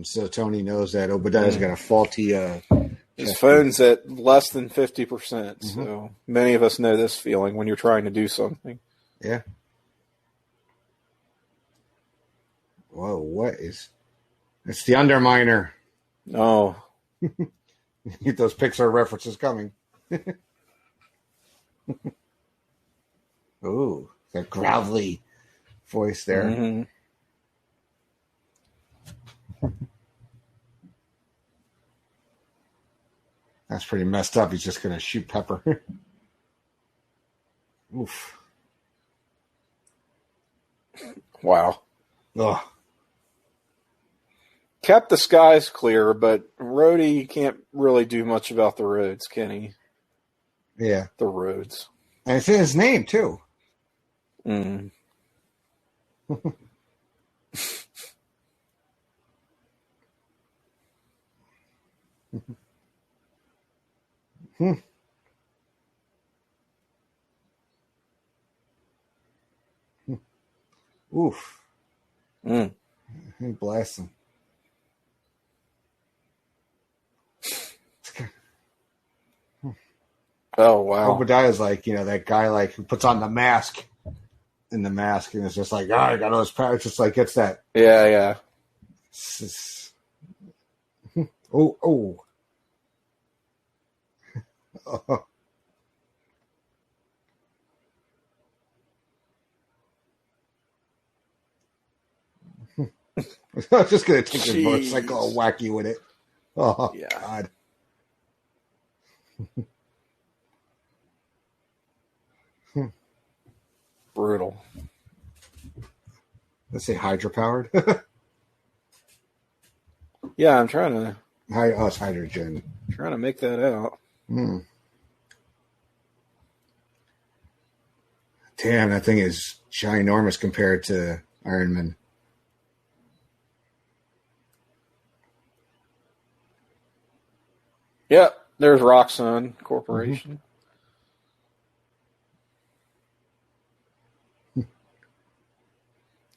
So Tony knows that Obadiah's got a faulty. His phone's at less than 50%. So many of us know this feeling when you're trying to do something. Yeah. Whoa! What is? It's the Underminer. Oh. Get those Pixar references coming. Ooh, that gravelly voice there. Mm-hmm. That's pretty messed up. He's just going to shoot Pepper. Oof. Wow. Ugh. Kept the skies clear, but Rhodey can't really do much about the roads, can he? Yeah. The roads. And it's in his name, too. Mm. Oof. Mm. Blast him. Oh, wow. Obadiah's like, that guy like who puts on the mask in the mask and it's just like, I got all his power. It's just like, gets that. Yeah, yeah. Oh. I'm just going to take his motorcycle and whack you with it. Oh, Yeah. God. Brutal. Let's say hydropowered. Yeah, I'm trying to It's hydrogen. make that out. Damn, that thing is ginormous compared to Iron Man. Yep, there's Roxxon Corporation.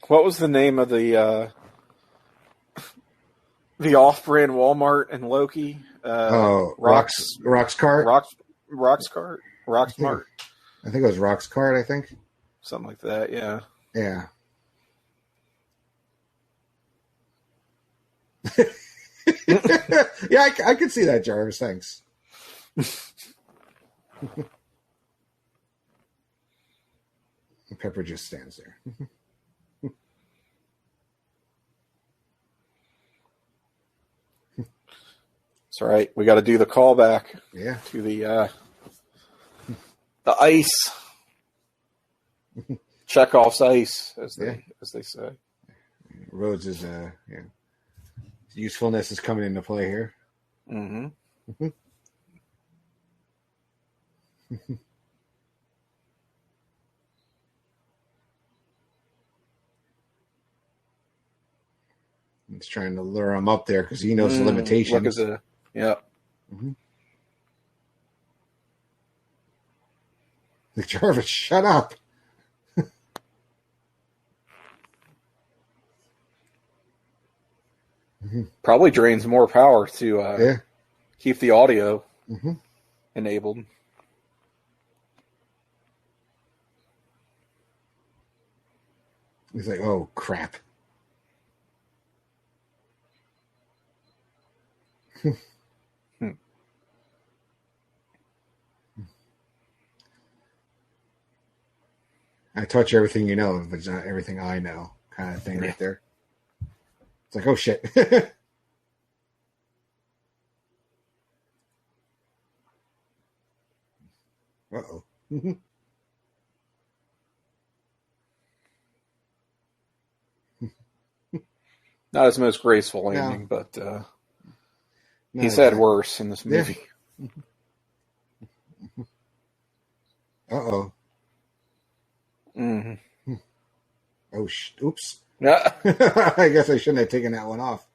What was the name of the off-brand Walmart and Loki? Roxcart? Roxmart? I think it was Roxcart, I think. Something like that, yeah. Yeah. Yeah, I could see that, Jarvis. Thanks. Pepper just stands there. That's right. We got to do the callback. Yeah. To the ice. Chekhov's ice, as they say. Rhodes is usefulness is coming into play here. Mm-hmm. He's trying to lure him up there because he knows the limitations. Like Jarvis, shut up. Probably drains more power to keep the audio enabled. He's like, oh, crap. I touch everything you know, but it's not everything I know, kind of thing right there. It's like, oh, shit. Uh-oh. Not his most graceful landing, but he's had worse in this movie. Yeah. Uh-oh. Mm-hmm. Oh, oops. Yeah. I guess I shouldn't have taken that one off.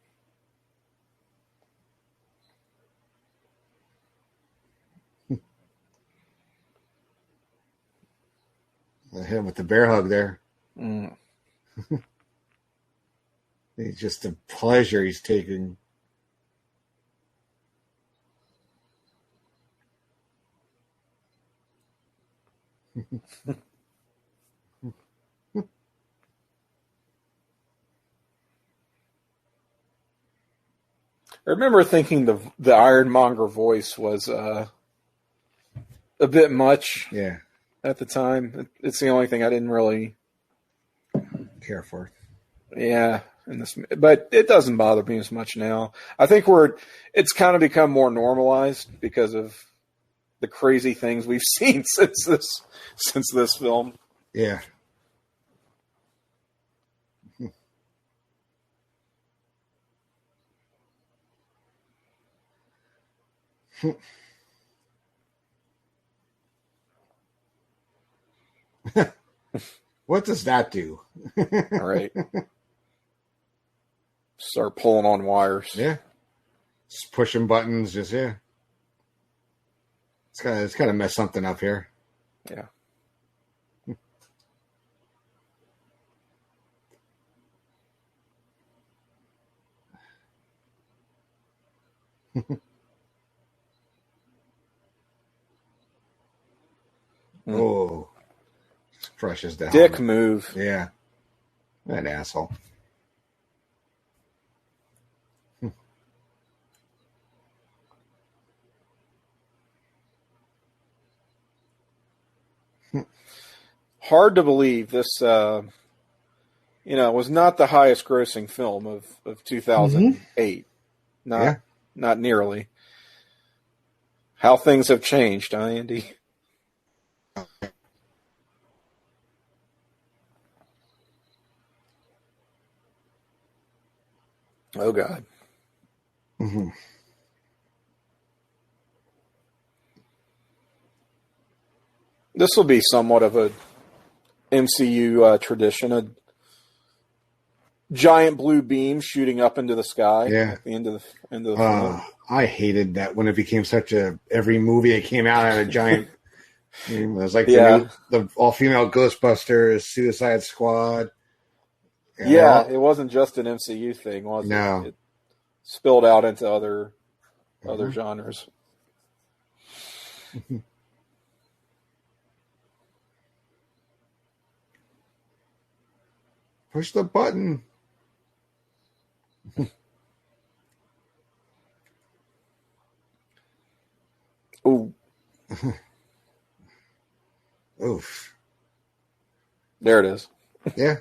I hit him with the bear hug there. It's just the pleasure he's taking. I remember thinking the Ironmonger voice was a bit much. Yeah. At the time, it's the only thing I didn't really care for. Yeah, but it doesn't bother me as much now. I think it's kind of become more normalized because of the crazy things we've seen since this film. Yeah. What does that do? All right. Start pulling on wires. Yeah. Just pushing buttons, It's gotta mess something up here. Yeah. Oh. Just crushes the dick helmet. move. Yeah. An asshole. Hard to believe this was not the highest grossing film of 2008. not nearly. How things have changed, huh, Andy? Oh, God. Mm-hmm. This will be somewhat of a MCU tradition, a giant blue beam shooting up into the sky at the end of the film. I hated that when it became such a every movie that came out had a giant. It was like the all-female Ghostbusters, Suicide Squad. It wasn't just an MCU thing, was it? No. It spilled out into other genres. Push the button. Ooh. Oof. There it is. Yeah.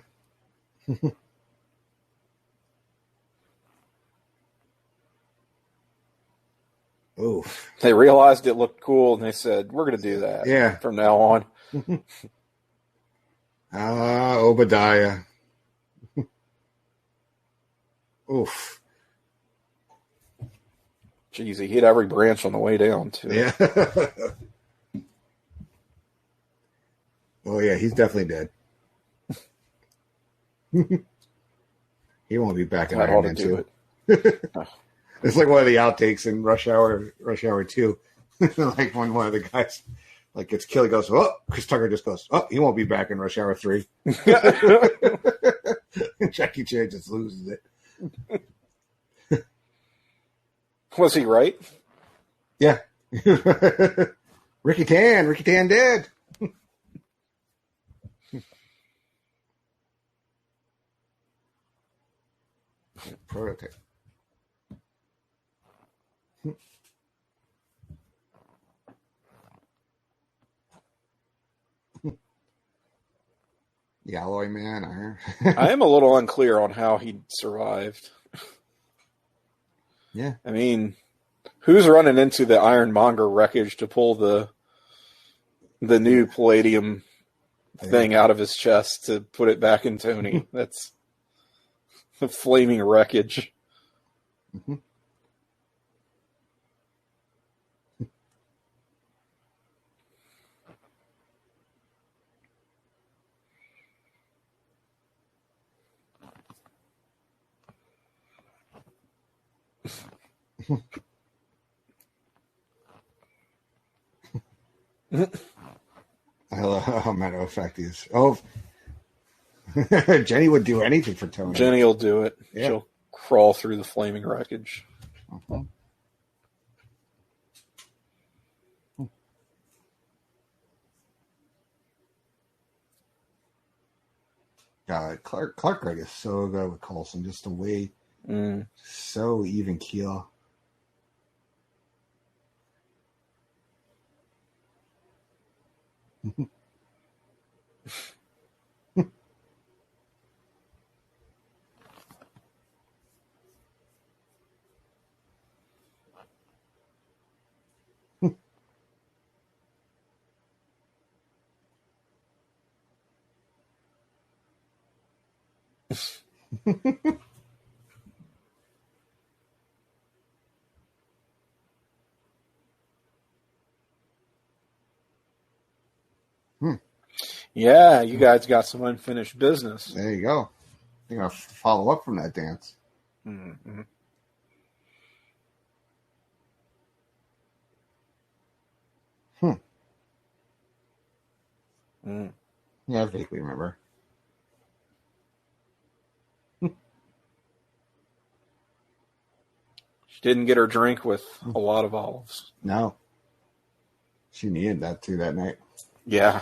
Oof. They realized it looked cool and they said, we're going to do that from now on. Obadiah. Oof. Jeez, he hit every branch on the way down, too. Yeah. Oh, yeah, he's definitely dead. He won't be back in Iron Man 2. It's like one of the outtakes in Rush Hour 2. Like when one of the guys gets killed, he goes, oh, Chris Tucker just goes, oh, he won't be back in Rush Hour 3. Jackie Chan just loses it. Was he right? Yeah. Ricky Tan dead. Prototype. The Alloy Man. I am a little unclear on how he survived. Yeah. I mean, who's running into the Ironmonger wreckage to pull the new palladium thing out of his chest to put it back in Tony? That's the flaming wreckage. Mm-hmm. I love how matter of fact he is. Oh, Jenny would do anything for Tony. Jenny will do it. Yeah. She'll crawl through the flaming wreckage. Uh-huh. God, Clark Gregg is so good with Coulson. Just the way, so even keel. Yeah, you guys got some unfinished business. There you go. I think I'll follow up from that dance. Mm-hmm. Yeah, I vaguely remember. She didn't get her drink with a lot of olives. No. She needed that too that night. Yeah.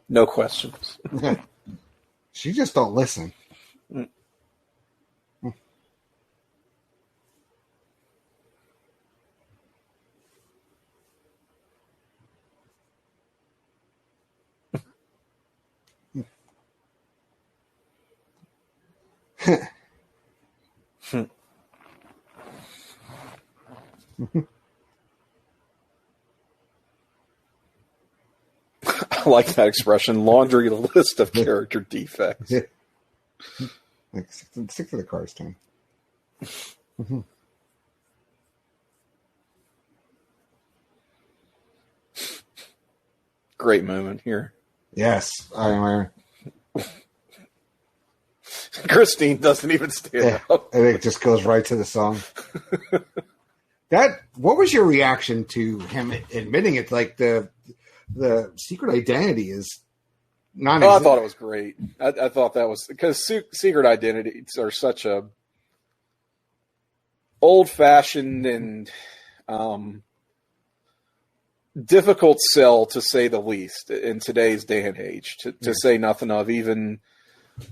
No questions. She just don't listen. I like that expression, laundry list of character defects. Like, stick to the cards, Tom. Great moment here. Yes. Christine doesn't even stand up. I think it just goes right to the song. What was your reaction to him admitting it? Like the secret identity is non-existent. Oh, I thought it was great. I thought that was because secret identities are such a old-fashioned and difficult sell, to say the least, in today's day and age. To say nothing of even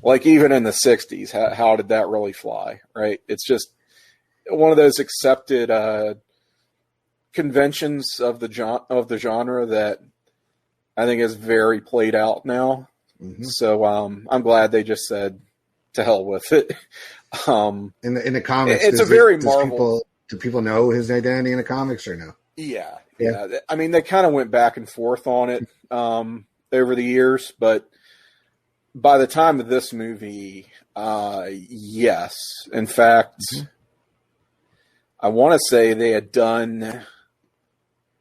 in the 60s, how did that really fly? Right? It's just one of those accepted conventions of the genre that I think is very played out now. Mm-hmm. So I'm glad they just said to hell with it. In the comics, it's a very Marvel. Do people know his identity in the comics or no? Yeah. I mean, they kind of went back and forth on it over the years, but by the time of this movie, yes. In fact, I want to say they had done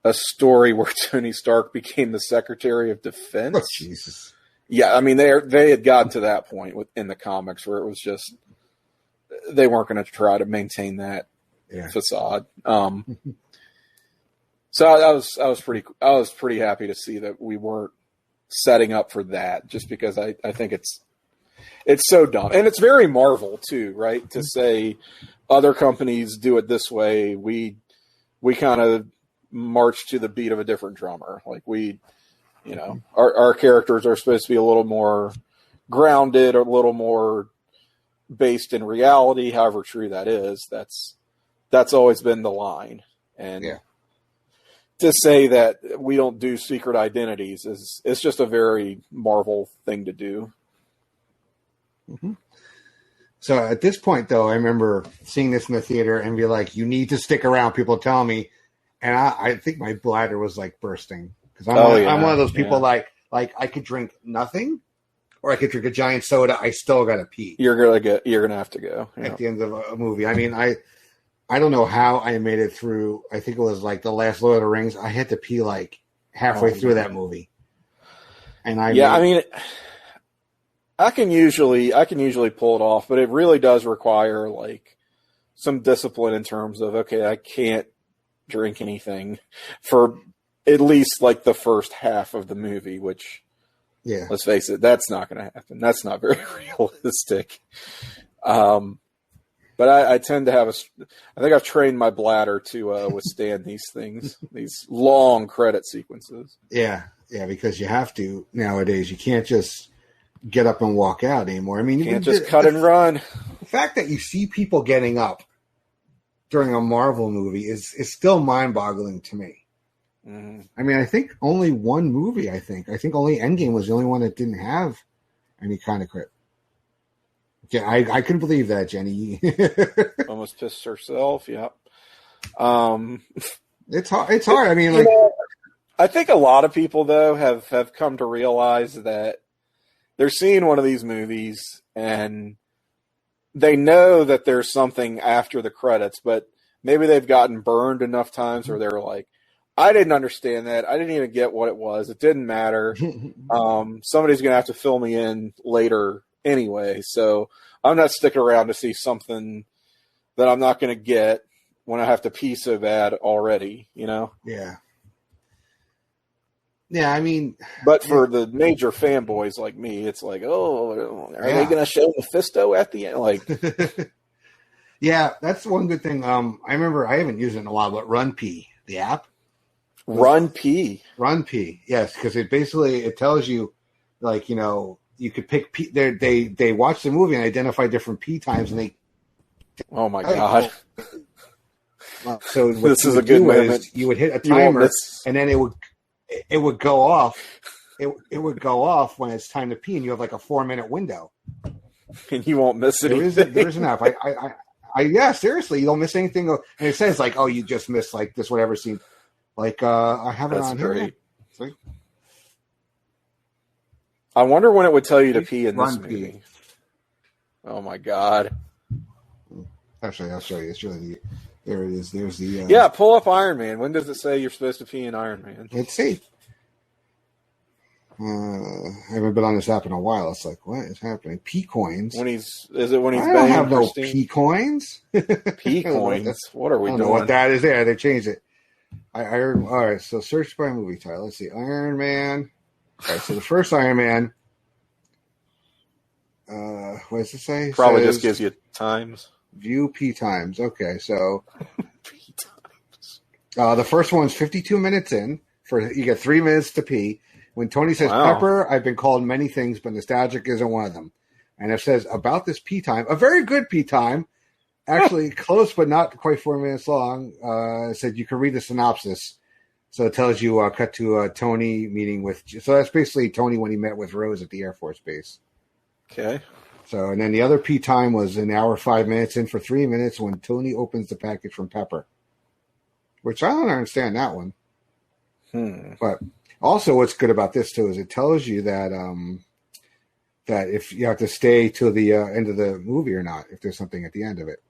a story where Tony Stark became the Secretary of Defense. Oh, Jesus. Yeah, I mean, they had gotten to that point in the comics where it was just they weren't going to try to maintain that facade. So I was pretty happy to see that we weren't setting up for that, just because I think it's so dumb, and it's very Marvel too, right? To say other companies do it this way, we kind of march to the beat of a different drummer. Like our characters are supposed to be a little more grounded, or a little more based in reality. However true that is, that's always been the line. And to say that we don't do secret identities it's just a very Marvel thing to do. Mm-hmm. So at this point, though, I remember seeing this in the theater and be like, "You need to stick around." People tell me, and I think my bladder was like bursting, because I'm one of those people like I could drink nothing, or I could drink a giant soda. I still gotta pee. You're gonna have to go at the end of a movie. I mean, I don't know how I made it through. I think it was like the last Lord of the Rings. I had to pee like halfway through that movie. And I can usually pull it off, but it really does require like some discipline in terms of, okay, I can't drink anything for at least like the first half of the movie, which, let's face it, that's not going to happen. That's not very realistic. But I tend to have I think I've trained my bladder to withstand these things, these long credit sequences. Yeah, because you have to nowadays. You can't just get up and walk out anymore. I mean, you can't just cut and run. The fact that you see people getting up during a Marvel movie is still mind-boggling to me. Mm-hmm. I mean, I think only one movie, I think only Endgame was the only one that didn't have any kind of credit. Yeah, I couldn't believe that, Jenny. Almost pissed herself. Yep. It's hard. I mean, I think a lot of people though have come to realize that they're seeing one of these movies and they know that there's something after the credits, but maybe they've gotten burned enough times where they're like, I didn't understand that. I didn't even get what it was. It didn't matter. Somebody's going to have to fill me in later anyway, so I'm not sticking around to see something that I'm not going to get when I have to pee so bad already, Yeah, I mean... But for the major fanboys like me, it's like, are they going to show Mephisto at the end? Like, yeah, that's one good thing. I remember, I haven't used it in a while, but Run P, the app. Run P? Run P, yes, because it tells you like, you know, you could pick P. They watch the movie and identify different P times, and they. Oh my god! So this is a good moment. You would hit a timer, and then it would go off. It would go off when it's time to pee, and you have like a 4-minute window. And you won't miss anything. There is enough. Yeah, seriously, you don't miss anything. And it says like, oh, you just missed like this whatever scene. Like I have it on here. See? I wonder when it would tell you to pee in this movie. Pee. Oh my god! Actually, I'll show you. It's really there. It is. There's the. Yeah, pull up Iron Man. When does it say you're supposed to pee in Iron Man? Let's see. I haven't been on this app in a while. It's like, what is happening? P coins. When he's don't have no P coins. P coins. What are we doing? Know what that is there? They changed it. I heard. All right, so search by movie title. Let's see, Iron Man. All right, so the first Iron Man. What does it say? Probably just gives you times. View P times. Okay, so P times. The first one's 52 minutes in. You get 3 minutes to pee. When Tony says Pepper, I've been called many things, but nostalgic isn't one of them. And it says about this pee time, a very good pee time, actually close but not quite 4 minutes long. It said you can read the synopsis. So it tells you cut to Tony meeting with. So that's basically Tony when he met with Rose at the Air Force Base. Okay. So and then the other pee time was an hour 5 minutes in for 3 minutes when Tony opens the package from Pepper, which I don't understand that one. But also, what's good about this too is it tells you that that if you have to stay till the end of the movie or not, if there's something at the end of it.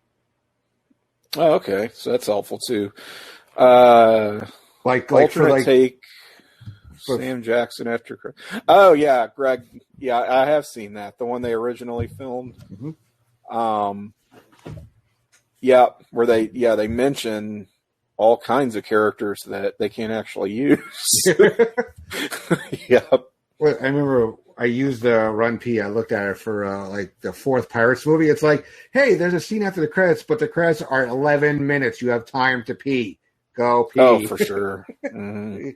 Oh, okay, so that's helpful too. Like alternate take. Sam Jackson after. Oh yeah, Greg. Yeah, I have seen that. The one they originally filmed. Mm-hmm. Yeah, where they mention all kinds of characters that they can't actually use. Yep. Well, I remember I used the Run P. I looked at it for like the fourth Pirates movie. It's like, hey, there's a scene after the credits, but the credits are 11 minutes. You have time to pee. Go pee. Oh, for sure. Mm-hmm.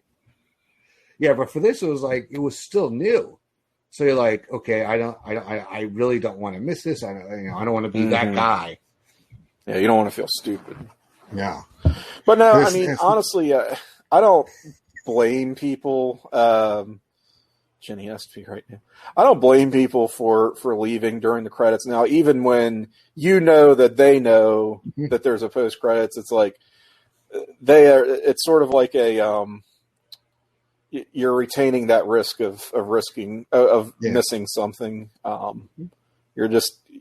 Yeah, but for this, it was like it was still new. So you're like, okay, I really don't want to miss this. I don't want to be that guy. Yeah, you don't want to feel stupid. Yeah. But no, I mean, honestly, I don't blame people. Jenny has to be right now. I don't blame people for leaving during the credits. Now, even when you know that they know that there's a post credits, it's like it's sort of like a you're retaining that risk of missing something.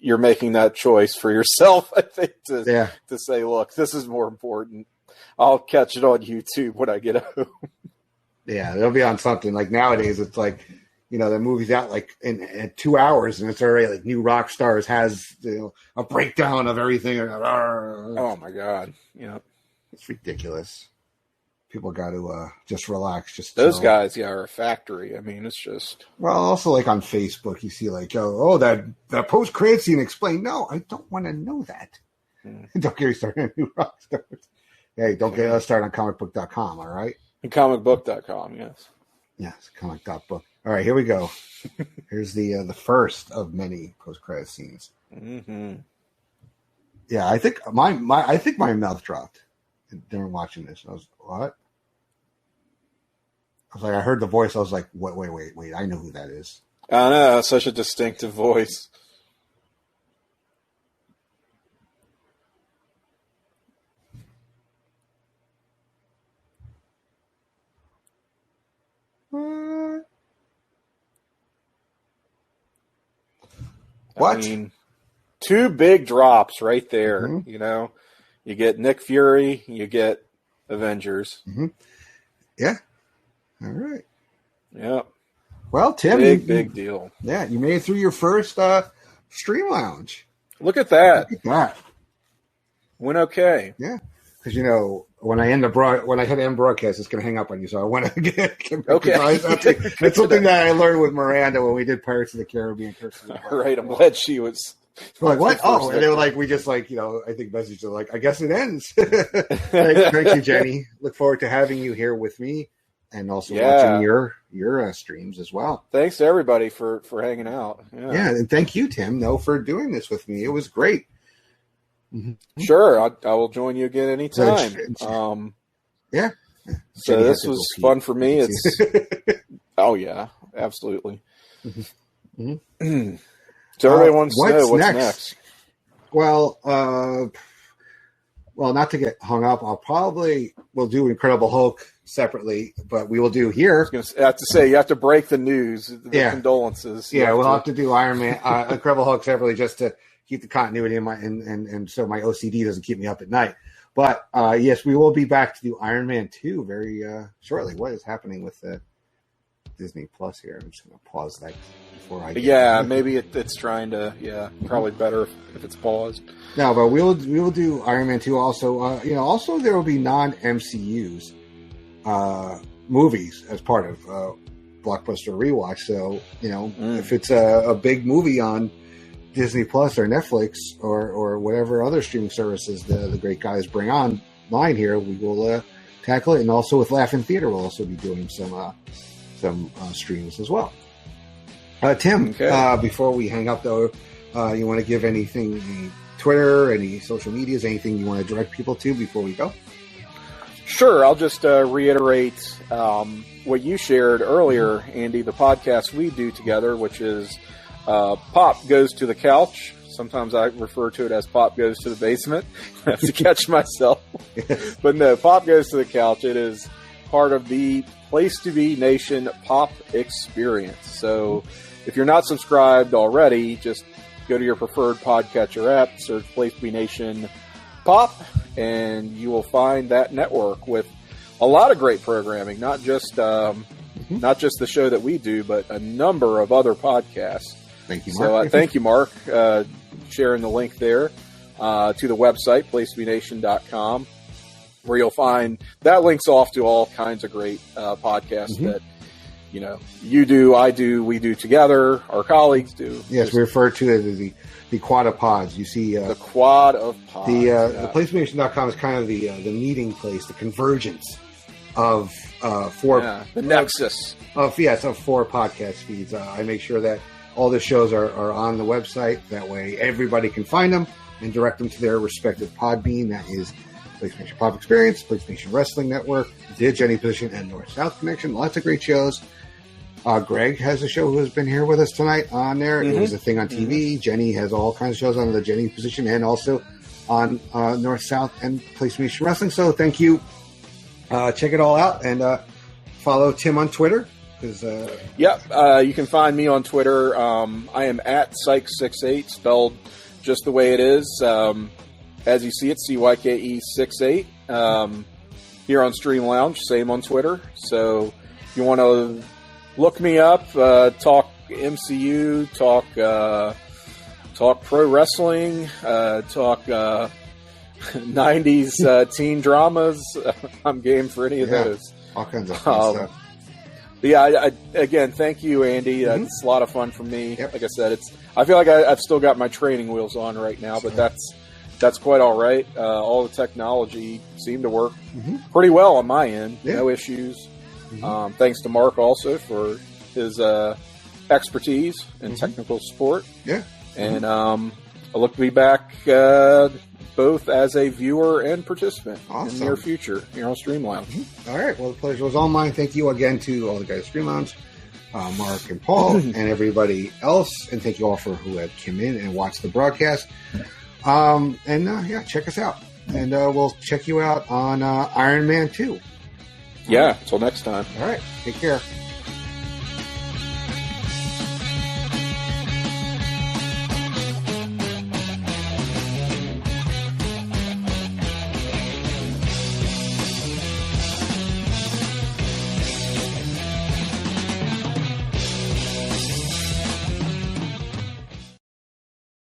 You're making that choice for yourself, I think, to say, look, this is more important. I'll catch it on YouTube when I get home. Yeah, they'll be on something. Like nowadays, it's like, the movie's out like in 2 hours, and it's already like New Rock Stars has a breakdown of everything. Oh my god! Yeah, it's ridiculous. People got to just relax. Just those guys, are a factory. I mean, it's just also like on Facebook, you see like, that post credit scene explained. No, I don't want to know that. Don't get me started on New Rock Stars. Hey, don't get us started on comicbook.com. All right, and comicbook.com. Yes. Yes, comic.book. All right, here we go. Here's the first of many post credit scenes. Mm-hmm. Yeah, I think my mouth dropped during watching this. I was what? I was like, I heard the voice. I was like, wait. I know who that is. I know, such a distinctive voice. What? I mean, two big drops right there. Mm-hmm. You get Nick Fury, you get Avengers. Mm-hmm. Yeah. All right. Yeah. Well, Tim, big deal. Yeah, you made it through your first stream lounge. Look at that. Look at that. Went okay. Yeah, because when I hit end broadcast, it's going to hang up on you. So I want to get okay. It's something that I learned with Miranda when we did Pirates of the Caribbean. All right, I'm glad she was. We're like, what? Oh, and they were like, we just I think messages are like, I guess it ends. Thank you, Jenny. Look forward to having you here with me, and also watching your your streams as well. Thanks to everybody for hanging out. Yeah, and thank you, Tim, for doing this with me. It was great. Sure, I will join you again anytime. Yeah. So this was fun for me. It's oh yeah, absolutely. So everybody wants to know what's next. Well, not to get hung up, we'll do Incredible Hulk separately, but we will do here. I have to say, you have to break the news, the condolences. We'll have to do Iron Man, Incredible Hulk separately, just to keep the continuity in my and so my OCD doesn't keep me up at night. But yes, we will be back to do Iron Man 2 very shortly. What is happening with Disney Plus here? I'm just going to pause that before I. Maybe it's trying to. Yeah, probably better if it's paused. No, but we will do Iron Man 2 also. Also there will be non-MCUs movies as part of Blockbuster Rewatch. So if it's a big movie on Disney Plus or Netflix or whatever other streaming services the great guys bring online here, we will tackle it. And also with Laugh in Theater, we'll also be doing some streams as well. Tim, before we hang up though, you want to give anything, any Twitter, any social medias, anything you want to direct people to before we go? Sure. I'll just reiterate what you shared earlier, Andy, the podcast we do together, which is Pop Goes to the Couch. Sometimes I refer to it as Pop Goes to the Basement. I have to catch myself. But no, Pop Goes to the Couch. It is part of the Place to Be Nation Pop experience. So if you're not subscribed already, just go to your preferred podcatcher app, search Place to Be Nation Pop, and you will find that network with a lot of great programming, not just the show that we do, but a number of other podcasts. Thank you, Mark. So thank you, Mark, sharing the link there to the website, placebenation.com, where you'll find that links off to all kinds of great podcasts that you do, I do, we do together, our colleagues do. Yes, we refer to it as the quad of pods. You see, the quad of pods. The placebenation.com is kind of the meeting place, the convergence of four, the nexus of four podcast feeds. I make sure that all the shows are on the website. That way, everybody can find them and direct them to their respective Podbean. That is PlayStation Pop Experience, PlayStation Wrestling Network, The Jenny Position, and North South Connection. Lots of great shows. Greg has a show who has been here with us tonight on there. It was a thing on TV. Jenny has all kinds of shows on the Jenny Position and also on North South and PlayStation Wrestling. So thank you. Check it all out and follow Tim on Twitter. You can find me on Twitter. I am at Psych68, spelled just the way it is. As you see it, CYKE68. Here on Stream Lounge, same on Twitter. So if you want to look me up, talk MCU, talk pro wrestling, talk 90s teen dramas, I'm game for any of those. All kinds of fun stuff. Again, thank you, Andy. It's a lot of fun for me. Yep. Like I said, I feel like I've still got my training wheels on right now, but that's quite all right. All the technology seemed to work pretty well on my end. Yeah. No issues. Thanks to Mark also for his expertise and technical support. Yeah. And I look to be back both as a viewer and participant in the near future here on Stream Lounge. All right. Well, the pleasure was all mine. Thank you again to all the guys at Stream Lounge, Mark and Paul, and everybody else. And thank you all for who had come in and watched the broadcast. Check us out. And we'll check you out on Iron Man 2. Yeah. Until next time. All right. Take care.